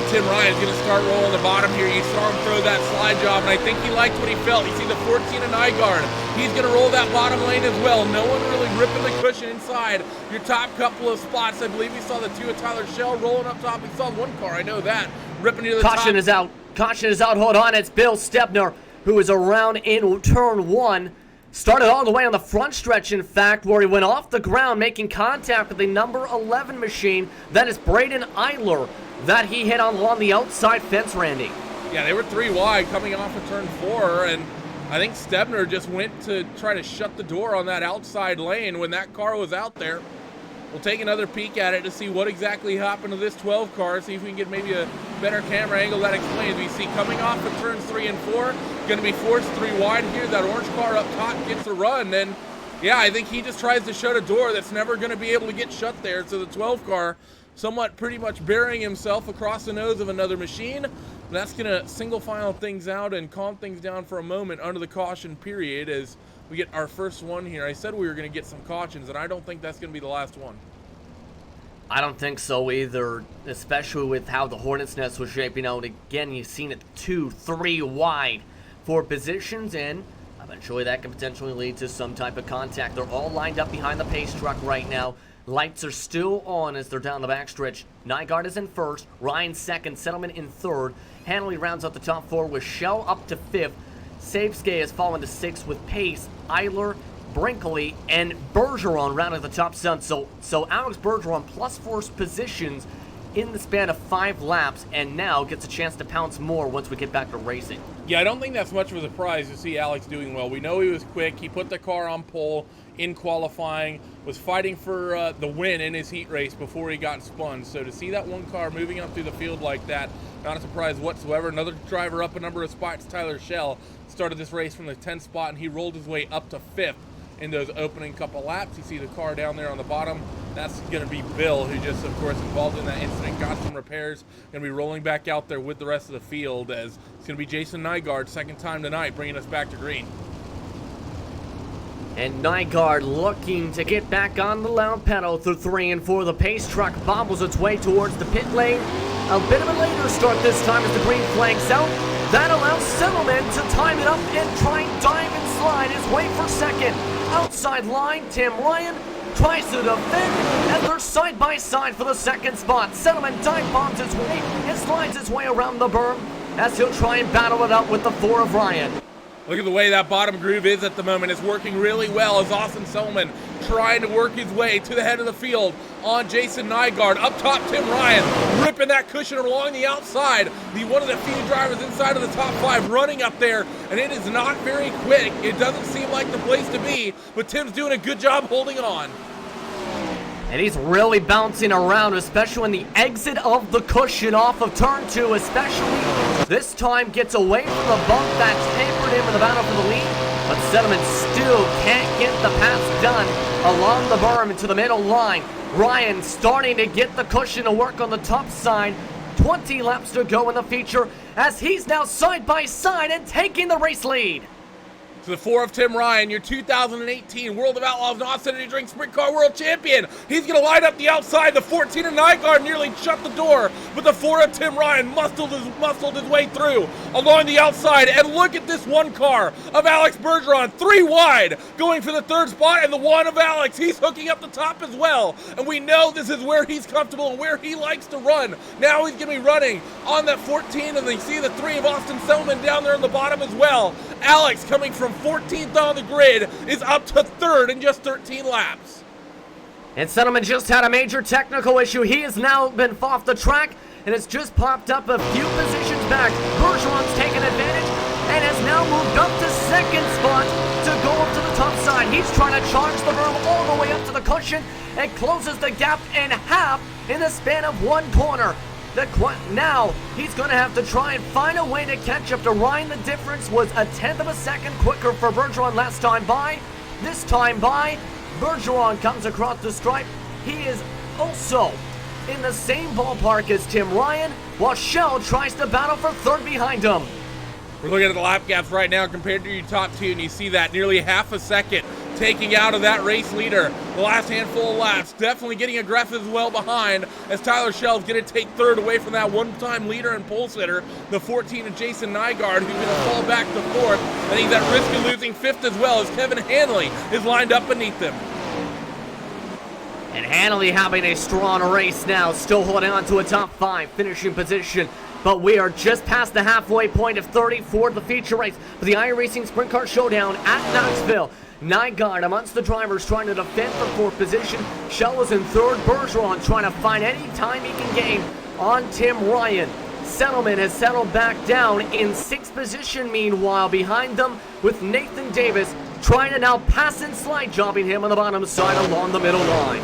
Tim Ryan's going to start rolling the bottom here. You saw him throw that slide job, and I think he liked what he felt. You see the 14 of Nygaard. He's going to roll that bottom lane as well. No one really ripping the cushion inside your top couple of spots. I believe we saw the 2 of Tyler Shell rolling up top. We saw one car, I know that, ripping near the top. Caution is out. Caution is out. Hold on. It's Bill Stebner, who is around in turn 1. Started all the way on the front stretch, in fact, where he went off the ground, making contact with the number 11 machine. That is Braden Eiler that he hit on the outside fence, Randy. Yeah, they were 3 wide coming off of turn 4, and I think Stebner just went to try to shut the door on that outside lane when that car was out there. We'll take another peek at it to see what exactly happened to this 12 car, see if we can get maybe a better camera angle that explains. We see coming off of turns 3 and 4, going to be forced 3 wide here. That orange car up top gets a run, and yeah, I think he just tries to shut a door that's never going to be able to get shut there. So the 12 car somewhat pretty much burying himself across the nose of another machine. That's going to single file things out and calm things down for a moment under the caution period as we get our first one here. I said we were going to get some cautions, and I don't think that's going to be the last one. I don't think so either, especially with how the Hornet's Nest was shaping out. Again, you've seen it 2, 3 wide for positions, and eventually that can potentially lead to some type of contact. They're all lined up behind the pace truck right now. Lights are still on as they're down the backstretch. Nygaard is in first, Ryan second, Settlement in third. Hanley rounds out the top 4 with Shell up to 5th. Saveskay has fallen to 6th with Pace, Eiler, Brinkley, and Bergeron rounding the top 7. So Alex Bergeron plus 4 positions in the span of 5 laps, and now gets a chance to pounce more once we get back to racing. Yeah, I don't think that's much of a surprise to see Alex doing well. We know he was quick. He put the car on pole in qualifying, was fighting for the win in his heat race before he got spun. So to see that one car moving up through the field like that, not a surprise whatsoever. Another driver up a number of spots, Tyler Shell, started this race from the 10th spot, and he rolled his way up to 5th in those opening couple laps. You see the car down there on the bottom. That's going to be Bill, who just, of course, involved in that incident, got some repairs, going to be rolling back out there with the rest of the field, as it's going to be Jason Nygaard, second time tonight, bringing us back to green. And Nygaard looking to get back on the loud pedal through 3 and 4. The pace truck bobbles its way towards the pit lane. A bit of a later start this time as the green flags out. That allows Settlement to time it up and try and dive and slide his way for second. Outside line, Tim Ryan tries to defend, and they're side by side for the second spot. Settlement dive bombs his way and slides his way around the berm as he'll try and battle it out with the 4 of Ryan. Look at the way that bottom groove is at the moment. It's working really well as Austin Selman trying to work his way to the head of the field on Jason Nygaard. Up top, Tim Ryan ripping that cushion along the outside. One of the few drivers inside of the top 5 running up there, and it is not very quick. It doesn't seem like the place to be, but Tim's doing a good job holding on. And he's really bouncing around, especially when the exit of the cushion off of turn 2, especially this time gets away from the bump that's tapered him in the battle for the lead. But Settlement still can't get the pass done along the berm into the middle line. Ryan starting to get the cushion to work on the top side. 20 laps to go in the feature as he's now side by side and taking the race lead. To the 4 of Tim Ryan, your 2018 World of Outlaws Knoxville Energy Drink Sprint Car World Champion. He's going to line up the outside. The 14 of Nygaard nearly shut the door, but the 4 of Tim Ryan muscled his way through along the outside. And look at this one car of Alex Bergeron, 3 wide, going for the 3rd spot, and the 1 of Alex, he's hooking up the top as well. And we know this is where he's comfortable and where he likes to run. Now he's going to be running on that 14, and you see the 3 of Austin Selman down there on the bottom as well. Alex, coming from 14th on the grid, is up to 3rd in just 13 laps. And Settlement just had a major technical issue. He has now been off the track and has just popped up a few positions back. Bergeron's taken advantage and has now moved up to 2nd spot to go up to the top side. He's trying to charge the berm all the way up to the cushion and closes the gap in half in the span of 1 corner. Now he's going to have to try and find a way to catch up to Ryan. The difference was a 1/10 of a second quicker for Bergeron last time by. This time by, Bergeron comes across the stripe. He is also in the same ballpark as Tim Ryan, while Shell tries to battle for 3rd behind him. We're looking at the lap gaps right now compared to your top 2, and you see that nearly half a second. taking out of that race leader. The last handful of laps, definitely getting aggressive as well behind, as Tyler Shell's going to take third away from that one-time leader and pole sitter, the 14 of Jason Nygaard, who's going to fall back to fourth, and he's at risk of losing fifth as well, as Kevin Hanley is lined up beneath him. And Hanley having a strong race now, still holding on to a top 5 finishing position. But we are just past the halfway point of 30 for the feature race for the iRacing Sprint Car Showdown at Knoxville. Nygaard amongst the drivers trying to defend for 4th position. Shell is in 3rd. Bergeron trying to find any time he can gain on Tim Ryan. Settlement has settled back down in 6th position meanwhile behind them, with Nathan Davis trying to now pass and slide, jobbing him on the bottom side along the middle line.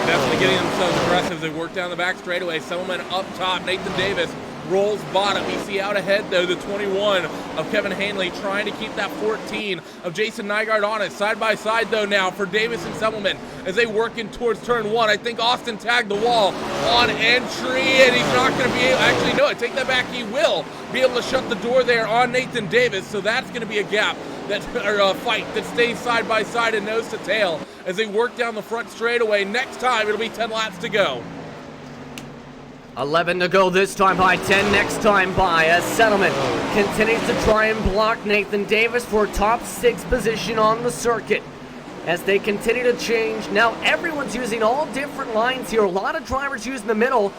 Definitely getting themselves aggressive. They work down the back straightaway. Settlement up top. Nathan Davis rolls bottom. You see out ahead, though, the 21 of Kevin Hanley trying to keep that 14 of Jason Nygaard on it. Side by side, though, now for Davis and Settlement as they work in towards turn 1. I think Austin tagged the wall on entry, and he's not going to be able, actually, no, I take that back. He will be able to shut the door there on Nathan Davis, so that's going to be a gap. Or a fight that stays side by side and nose to tail as they work down the front straightaway. Next time, it'll be 10 laps to go. 11 to go this time by, 10 next time by, as Settlement continues to try and block Nathan Davis for top 6 position on the circuit. As they continue to change, now everyone's using all different lines here. A lot of drivers using the middle,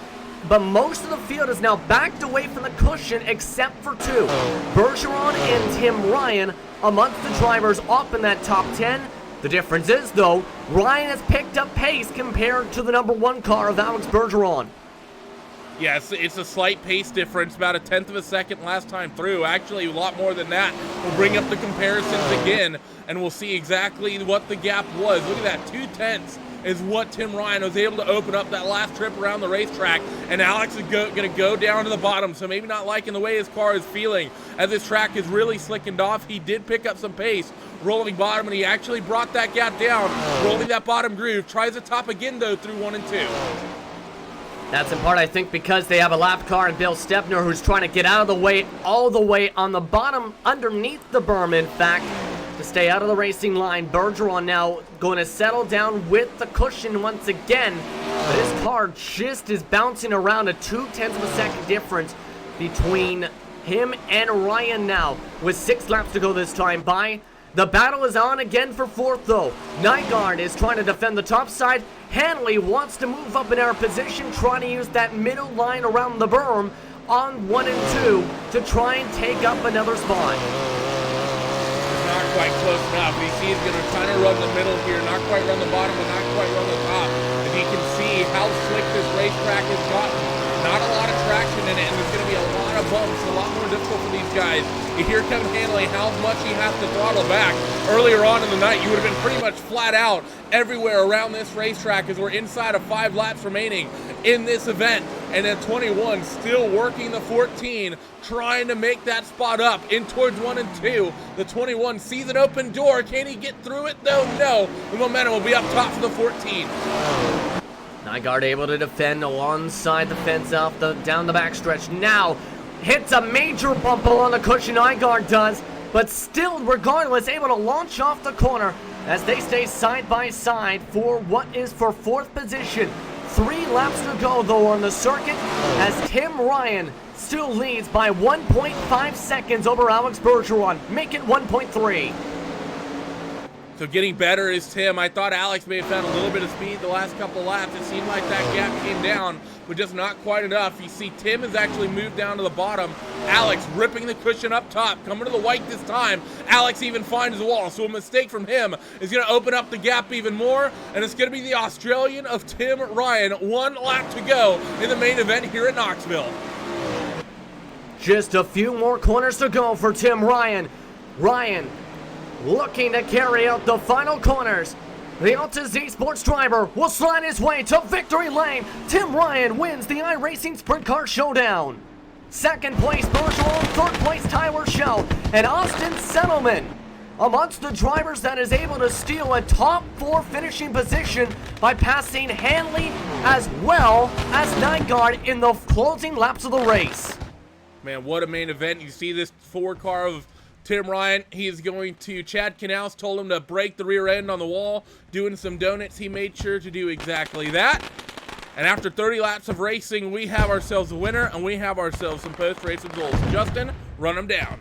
but most of the field is now backed away from the cushion except for 2. Bergeron and Tim Ryan amongst the drivers up in that top 10. The difference is, though, Ryan has picked up pace compared to the number 1 car of Alex Bergeron. Yes, it's a slight pace difference, about a 1/10 of a second last time through. Actually, a lot more than that. We'll bring up the comparisons again, and we'll see exactly what the gap was. Look at that, 2/10 is what Tim Ryan was able to open up that last trip around the racetrack, and Alex is going to go down to the bottom, so maybe not liking the way his car is feeling. As this track is really slickened off, he did pick up some pace, rolling bottom, and he actually brought that gap down, rolling that bottom groove. Tries the top again, though, through 1 and 2. That's in part, I think, because they have a lap car and Bill Stepner who's trying to get out of the way all the way on the bottom underneath the berm, in fact, to stay out of the racing line. Bergeron now going to settle down with the cushion once again. But his car just is bouncing around, a 2/10 of a second difference between him and Ryan now, with 6 laps to go this time by. The battle is on again for 4th, though. Nygaard is trying to defend the top side. Hanley wants to move up in our position, trying to use that middle line around the berm on 1 and 2 to try and take up another spot. Not quite close enough. You see he's going to kind of run the middle here, not quite run the bottom, but not quite run the top. As you can see how slick this racetrack has gotten. Not a lot of traction in it, and there's going to be a lot of bumps, a lot more difficult for these guys. You hear Kevin Hanley how much he has to throttle back. Earlier on in the night, you would have been pretty much flat out everywhere around this racetrack as we're inside of 5 laps remaining in this event. And then 21 still working the 14, trying to make that spot up in towards 1 and 2. The 21 sees an open door. Can he get through it, though? No. The momentum will be up top for the 14. Nygaard able to defend alongside the fence down the backstretch. Now hits a major bump along the cushion, Nygaard does, but still, regardless, able to launch off the corner as they stay side by side for what is for 4th position. 3 laps to go, though, on the circuit, as Tim Ryan still leads by 1.5 seconds over Alex Bergeron, make it 1.3. So getting better is Tim. I thought Alex may have found a little bit of speed the last couple laps. It seemed like that gap came down, but just not quite enough. You see Tim has actually moved down to the bottom. Alex ripping the cushion up top, coming to the white this time. Alex even finds the wall, so a mistake from him is going to open up the gap even more, and it's going to be the Australian of Tim Ryan. 1 lap to go in the main event here at Knoxville. Just a few more corners to go for Tim Ryan. Ryan looking to carry out the final corners. The Alta Z Sports driver will slide his way to victory lane. Tim Ryan wins the iRacing Sprint Car Showdown. 2nd place Bergeron, 3rd place Tyler Shell, and Austin Settlement amongst the drivers that is able to steal a top 4 finishing position by passing Hanley as well as Nygaard in the closing laps of the race. Man, what a main event. You see this 4 car of Tim Ryan, he is going to, Chad Knaus told him to break the rear end on the wall, doing some donuts. He made sure to do exactly that. And after 30 laps of racing, we have ourselves a winner, and we have ourselves some post-race results. Justin, run them down.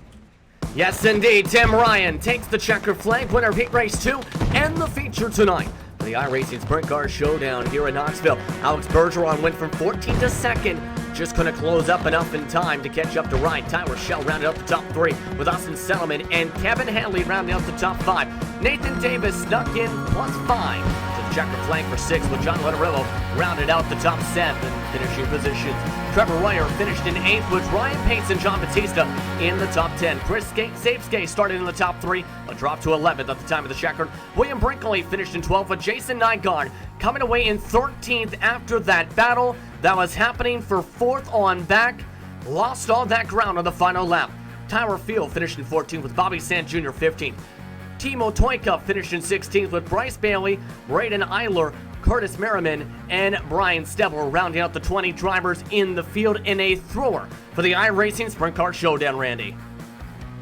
Yes, indeed. Tim Ryan takes the checker flag, winner of Heat Race 2 and the feature tonight. For the iRacing Sprint Car Showdown here in Knoxville, Alex Bergeron went from 14th to 2nd. Just couldn't close up enough in time to catch up to Ryan. Tyler Schell rounded out the top 3 with Austin Sellerman and Kevin Hanley rounding out the top 5. Nathan Davis snuck in +5 to the checker flag for 6 with John Letarillo rounded out the top 7 finishing positions. Trevor Royer finished in 8th with Ryan Pace and John Batista in the top 10. Chris Sapskay started in the top 3, but dropped to 11th at the time of the checkered. William Brinkley finished in 12th with Jason Nygaard coming away in 13th after that battle that was happening for 4th on back. Lost all that ground on the final lap. Tyler Field finished in 14th with Bobby Sant Jr. 15th. Timo Toika finished in 16th with Bryce Bailey, Braden Eiler, Curtis Merriman, and Brian Stebler rounding out the 20 drivers in the field in a thrower for the iRacing Sprint Car Showdown, Randy.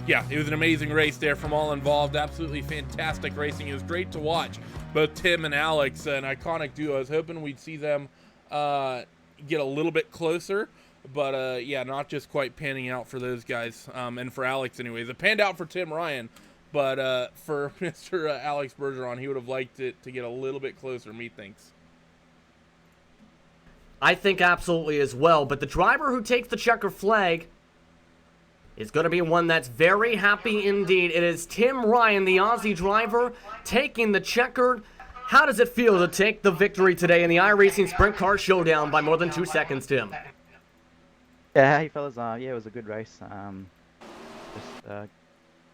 Yeah, it was an amazing race there from all involved. Absolutely fantastic racing. It was great to watch. Both Tim and Alex, an iconic duo. I was hoping we'd see them get a little bit closer, but yeah, not just quite panning out for those guys, and for Alex anyways. It panned out for Tim Ryan, but for Mr. Alex Bergeron, he would have liked it to get a little bit closer, methinks. I think absolutely as well, but the driver who takes the checker flag is going to be one that's very happy indeed. It is Tim Ryan, the Aussie driver, taking the checkered. How does it feel to take the victory today in the iRacing Sprint Car Showdown by more than 2 seconds, Tim? Yeah, hey fellas, yeah, it was a good race. Just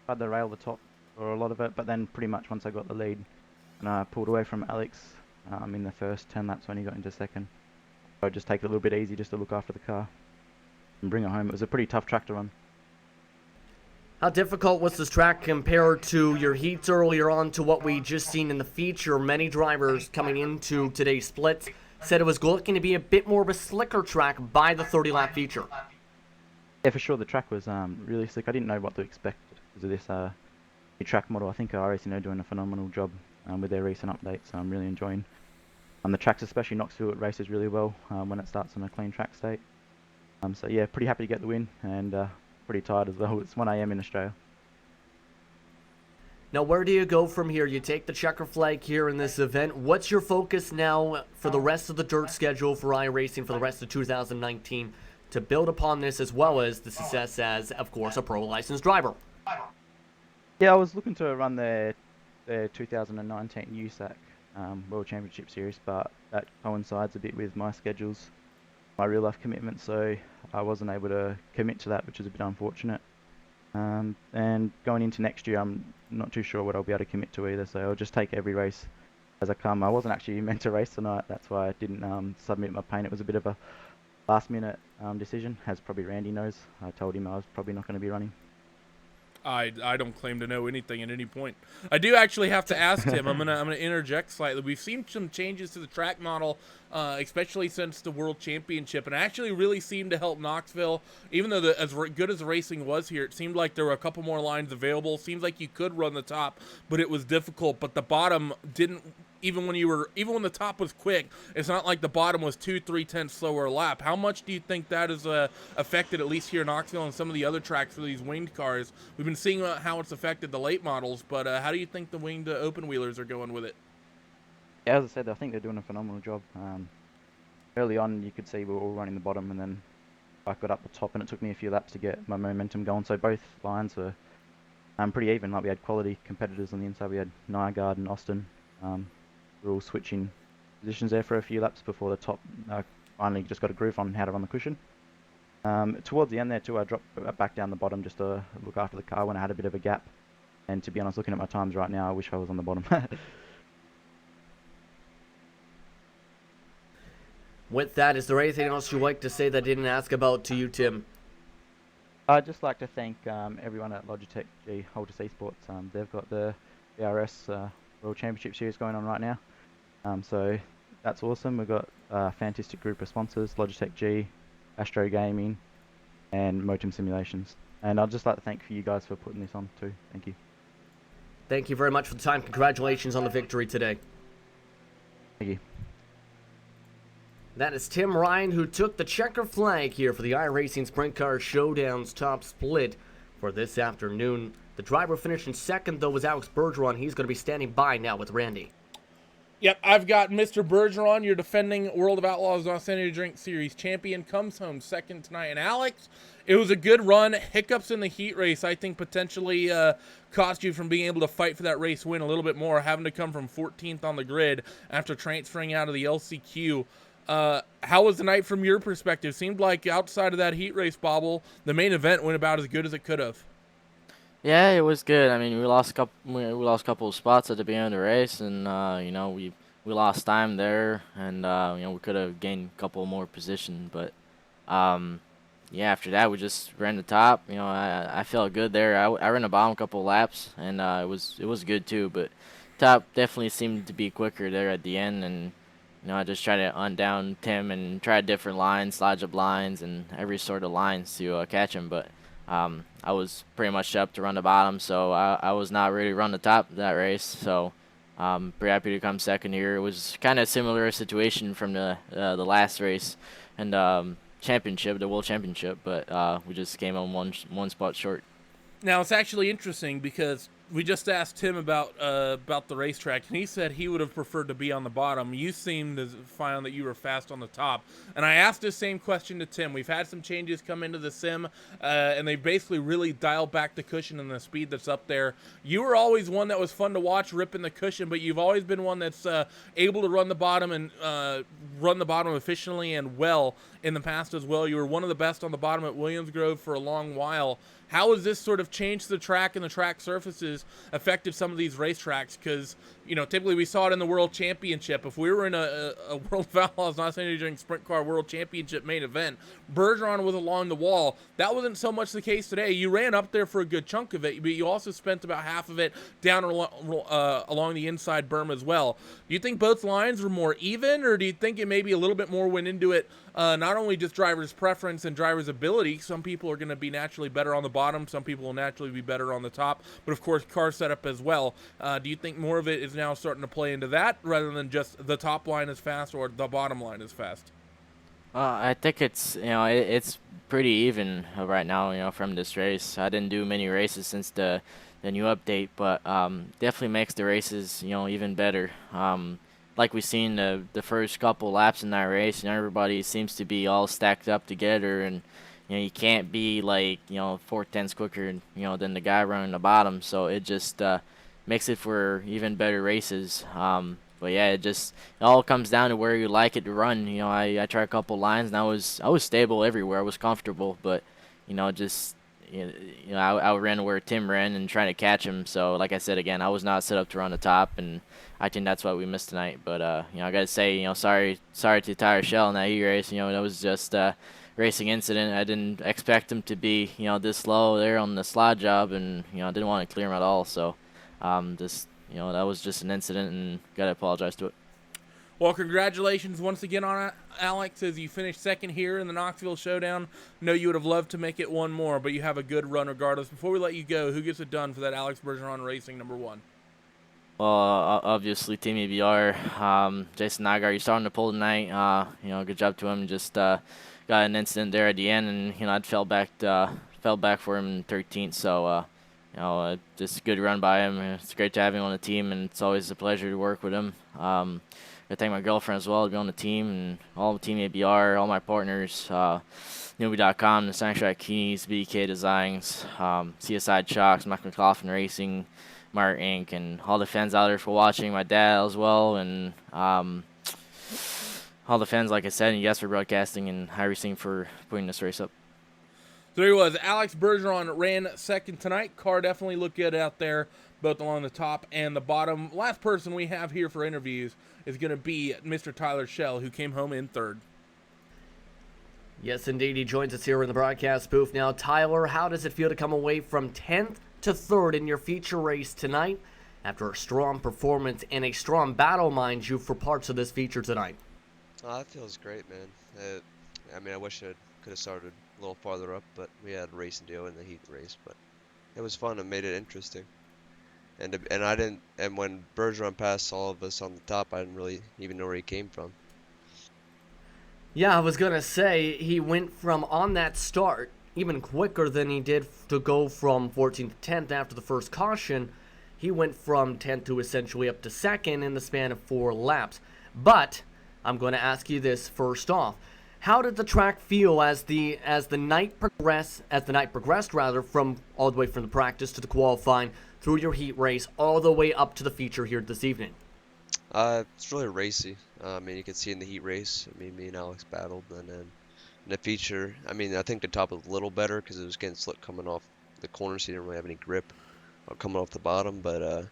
tried the rail the top for a lot of it, but then pretty much once I got the lead and I pulled away from Alex in the first 10 laps when he got into second. So just take it a little bit easy just to look after the car and bring it home. It was a pretty tough track to run. How difficult was this track compared to your heats earlier on to what we just seen in the feature? Many drivers coming into today's splits said it was looking to be a bit more of a slicker track by the 30-lap feature. Yeah, for sure the track was really slick. I didn't know what to expect because of this new track model. I think iRacing are doing a phenomenal job with their recent updates, so I'm really enjoying the tracks, especially Knoxville. It races really well when it starts on a clean track state. So yeah, pretty happy to get the win, and pretty tired as well. It's 1 a.m. in Australia. Now, where do you go from here? You take the checker flag here in this event. What's your focus now for the rest of the dirt schedule for iRacing for the rest of 2019 to build upon this, as well as the success as, of course, a pro licensed driver? Yeah, I was looking to run their 2019 USAC World Championship Series, but that coincides a bit with my schedules, my real life commitments, so I wasn't able to commit to that, which is a bit unfortunate. And going into next year, I'm not too sure what I'll be able to commit to either, so I'll just take every race as I come. I wasn't actually meant to race tonight, that's why I didn't submit my paint. It was a bit of a last minute decision, as probably Randy knows. I told him I was probably not going to be running. I don't claim to know anything at any point. I do actually have to ask Tim. I'm gonna interject slightly. We've seen some changes to the track model, especially since the World Championship, and actually really seemed to help Knoxville. Even though as good as the racing was here, it seemed like there were a couple more lines available. Seems like you could run the top, but it was difficult. But the bottom didn't. Even when the top was quick, it's not like the bottom was 2-3 tenths slower a lap. How much do you think that has affected, at least here in Knoxville and some of the other tracks for these winged cars? We've been seeing how it's affected the late models, but how do you think the winged open wheelers are going with it? Yeah, as I said, I think they're doing a phenomenal job. Early on, you could see we were all running the bottom, and then I got up the top, and it took me a few laps to get my momentum going. So both lines were pretty even. Like, we had quality competitors on the inside. We had Nygaard and Austin. We were all switching positions there for a few laps before the top finally just got a groove on how to run the cushion. Towards the end there too, I dropped back down the bottom just to look after the car when I had a bit of a gap. And to be honest, looking at my times right now, I wish I was on the bottom. With that, is there anything else you'd like to say that I didn't ask about to you, Tim? I'd just like to thank everyone at Logitech G Holtis Esports. They've got the BRS World Championship Series going on right now. So that's awesome. We've got a fantastic group of sponsors: Logitech G, Astro Gaming, and Motum Simulations. And I'd just like to thank you guys for putting this on too. Thank you. Thank you very much for the time. Congratulations on the victory today. Thank you. That is Tim Ryan, who took the checker flag here for the iRacing Sprint Car Showdown's top split for this afternoon. The driver finished in second, though, was Alex Bergeron. He's going to be standing by now with Randy. Yep, I've got Mr. Bergeron, your defending World of Outlaws Los Angeles Drink Series champion, comes home second tonight. And Alex, it was a good run. Hiccups in the heat race, I think, potentially cost you from being able to fight for that race win a little bit more, having to come from 14th on the grid after transferring out of the LCQ. How was the night from your perspective? Seemed like outside of that heat race bobble, the main event went about as good as it could have. Yeah, it was good. I mean, we lost a couple of spots at the beginning of the race, and we lost time there, and we could have gained a couple more positions, but yeah, after that we just ran the top. I felt good there. I ran the bottom a couple of laps, and it was good too. But top definitely seemed to be quicker there at the end, and I just tried to hunt down Tim and tried different lines, slide up lines, and every sort of lines to catch him, but. I was pretty much up to run the bottom, so I was not ready to run the top of that race. So pretty happy to come second here. It was kind of a similar situation from the last race and championship, the World Championship, but we just came on one spot short. Now, it's actually interesting because we just asked Tim about the racetrack, and he said he would have preferred to be on the bottom. You seemed to find that you were fast on the top. And I asked the same question to Tim. We've had some changes come into the sim, and they basically really dialed back the cushion and the speed that's up there. You were always one that was fun to watch ripping the cushion, but you've always been one that's able to run the bottom and run the bottom efficiently and well in the past as well. You were one of the best on the bottom at Williams Grove for a long while. How has this sort of changed the track and the track surfaces affected some of these racetracks? Because, typically we saw it in the World Championship. If we were in a World of Outlaws, not saying during Sprint Car World Championship main event, Bergeron was along the wall. That wasn't so much the case today. You ran up there for a good chunk of it, but you also spent about half of it down along the inside berm as well. Do you think both lines were more even, or do you think it maybe a little bit more went into it, not only just driver's preference and driver's ability? Some people are going to be naturally better on the bottom. Some people will naturally be better on the top. But, of course, car setup as well. Do you think more of it is now starting to play into that rather than just the top line is fast or the bottom line is fast? I think it's it's pretty even right now. From this race, I didn't do many races since the new update, but definitely makes the races even better. Like we've seen the first couple laps in that race, everybody seems to be all stacked up together, and you can't be like 4/10 quicker than the guy running the bottom. So it just makes it for even better races. But yeah, it all comes down to where you like it to run. I tried a couple lines, and I was stable everywhere. I was comfortable, but I ran where Tim ran and trying to catch him. So like I said again, I was not set up to run the top, and I think that's why we missed tonight. But I gotta say, sorry to Tyler Shell in that heat race. That was just a racing incident. I didn't expect him to be this low there on the slide job, and I didn't want to clear him at all. So that was just an incident, and gotta apologize to it. Well, congratulations once again on it, Alex, as you finished second here in the Knoxville Showdown. Know you would have loved to make it one more, but you have a good run regardless. Before we let you go, who gets it done for that Alex Bergeron Racing #1? Well, obviously Team EBR, Jason Nygaard, you're starting to pull tonight. Good job to him. Just got an incident there at the end, and I fell back for him in 13th. So just a good run by him. It's great to have him on the team, and it's always a pleasure to work with him. I thank my girlfriend as well to be on the team, and all the Team ABR, all my partners, Newbie.com, the Soundtrack Keys, BDK Designs, CSI Chalks, Mike McLaughlin Racing, Mart Inc., and all the fans out there for watching, my dad as well, and all the fans, like I said, and yes for broadcasting, and iRacing for putting this race up. So there he was. Alex Bergeron ran second tonight. Car definitely looked good out there, both along the top and the bottom. Last person we have here for interviews is going to be Mr. Tyler Shell, who came home in third. Yes, indeed. He joins us here in the broadcast booth now. Tyler, how does it feel to come away from 10th to 3rd in your feature race tonight after a strong performance and a strong battle, mind you, for parts of this feature tonight? Oh, that feels great, man. I wish I could have started a little farther up, but we had a racing deal in the heat race. But it was fun. It made it interesting. And I didn't. And when Bergeron passed all of us on the top, I didn't really even know where he came from. Yeah, I was gonna say he went from on that start even quicker than he did to go from 14th to 10th after the first caution. He went from 10th to essentially up to 2nd in the span of 4 laps. But I'm going to ask you this first off: how did the track feel as the night progressed rather, from all the way from the practice to the qualifying through your heat race all the way up to the feature here this evening? It's really racy. I mean, you can see in the heat race. I mean, me and Alex battled, and then in the feature, I mean, I think the top was a little better because it was getting slick coming off the corner, so you didn't really have any grip coming off the bottom. But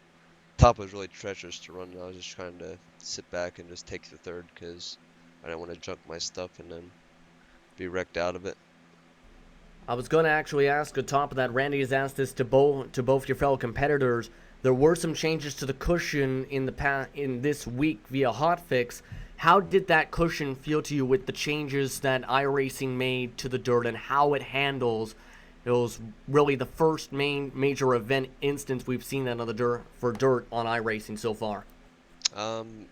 top was really treacherous to run. I was just trying to sit back and just take the third because I didn't want to junk my stuff and then be wrecked out of it. I was going to actually ask on top of that. Randy has asked this to both your fellow competitors. There were some changes to the cushion in this week via hotfix. How did that cushion feel to you with the changes that iRacing made to the dirt and how it handles? It was really the first major event instance we've seen that on the dirt on iRacing so far.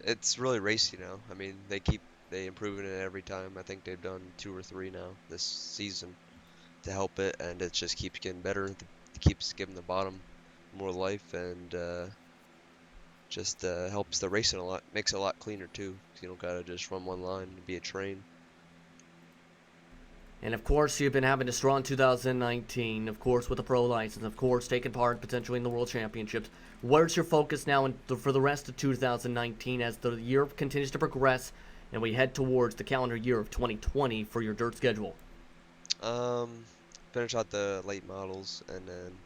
It's really racy now. I mean, they improving it every time. I think they've done 2 or 3 now this season to help it, and it just keeps getting better. It keeps giving the bottom more life, and just helps the racing a lot. Makes it a lot cleaner too, 'cause you don't gotta just run one line and be a train. And of course, you've been having a strong 2019, of course, with the pro license, of course, taking part potentially in the World Championships. Where's your focus now for the rest of 2019 as the year continues to progress and we head towards the calendar year of 2020 for your dirt schedule? Finish out the late models and then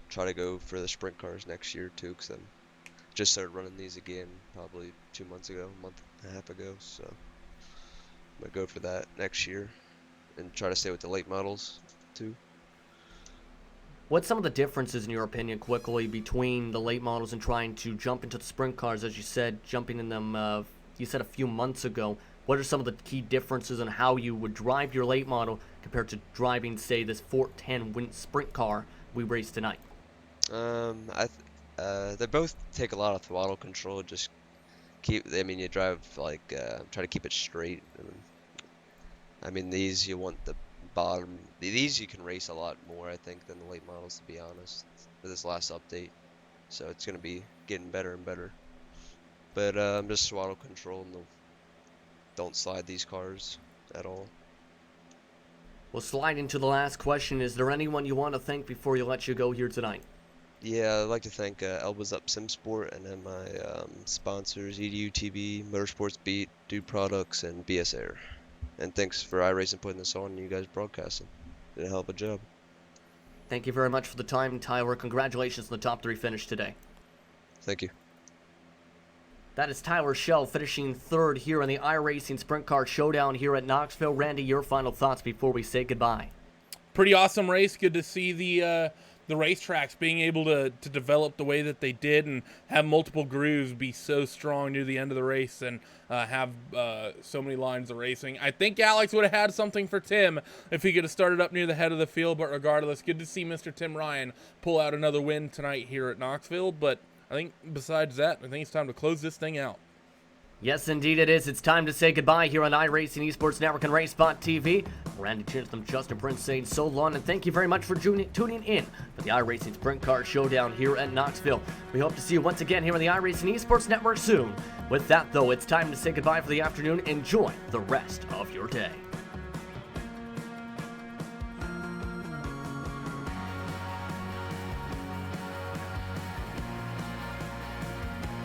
try to go for the sprint cars next year too, because I just started running these again probably 2 months ago, a month and a half ago, so I'm gonna go for that next year and try to stay with the late models too. What's some of the differences, in your opinion, quickly, between the late models and trying to jump into the sprint cars, as you said, jumping in them, you said a few months ago? What are some of the key differences on how you would drive your late model compared to driving, say, this Fort 10 Win sprint car we raced tonight? They both take a lot of throttle control. Just you drive like, try to keep it straight. I mean, these you want the bottom. These you can race a lot more, I think, than the late models, to be honest, for this last update. So it's gonna be getting better and better. But I'm just throttle control and don't slide these cars at all. We'll slide into the last question. Is there anyone you want to thank before you let you go here tonight? Yeah, I'd like to thank Elbows Up SimSport and then my sponsors, EDU TV, Motorsports Beat, Dude Products, and BS Air. And thanks for iRacing putting this on and you guys broadcasting. Did a hell of a job. Thank you very much for the time, Tyler. Congratulations on the top 3 finish today. Thank you. That is Tyler Schell finishing 3rd here in the iRacing Sprint Car Showdown here at Knoxville. Randy, your final thoughts before we say goodbye. Pretty awesome race. Good to see the racetracks being able to develop the way that they did and have multiple grooves be so strong near the end of the race and have so many lines of racing. I think Alex would have had something for Tim if he could have started up near the head of the field, but regardless, good to see Mr. Tim Ryan pull out another win tonight here at Knoxville. But I think besides that, I think it's time to close this thing out. Yes, indeed it is. It's time to say goodbye here on iRacing Esports Network and RaceSpot TV. Randy Chisholm, Justin Prince saying so long, and thank you very much for tuning in for the iRacing Sprint Car Showdown here at Knoxville. We hope to see you once again here on the iRacing Esports Network soon. With that, though, it's time to say goodbye for the afternoon. Enjoy the rest of your day.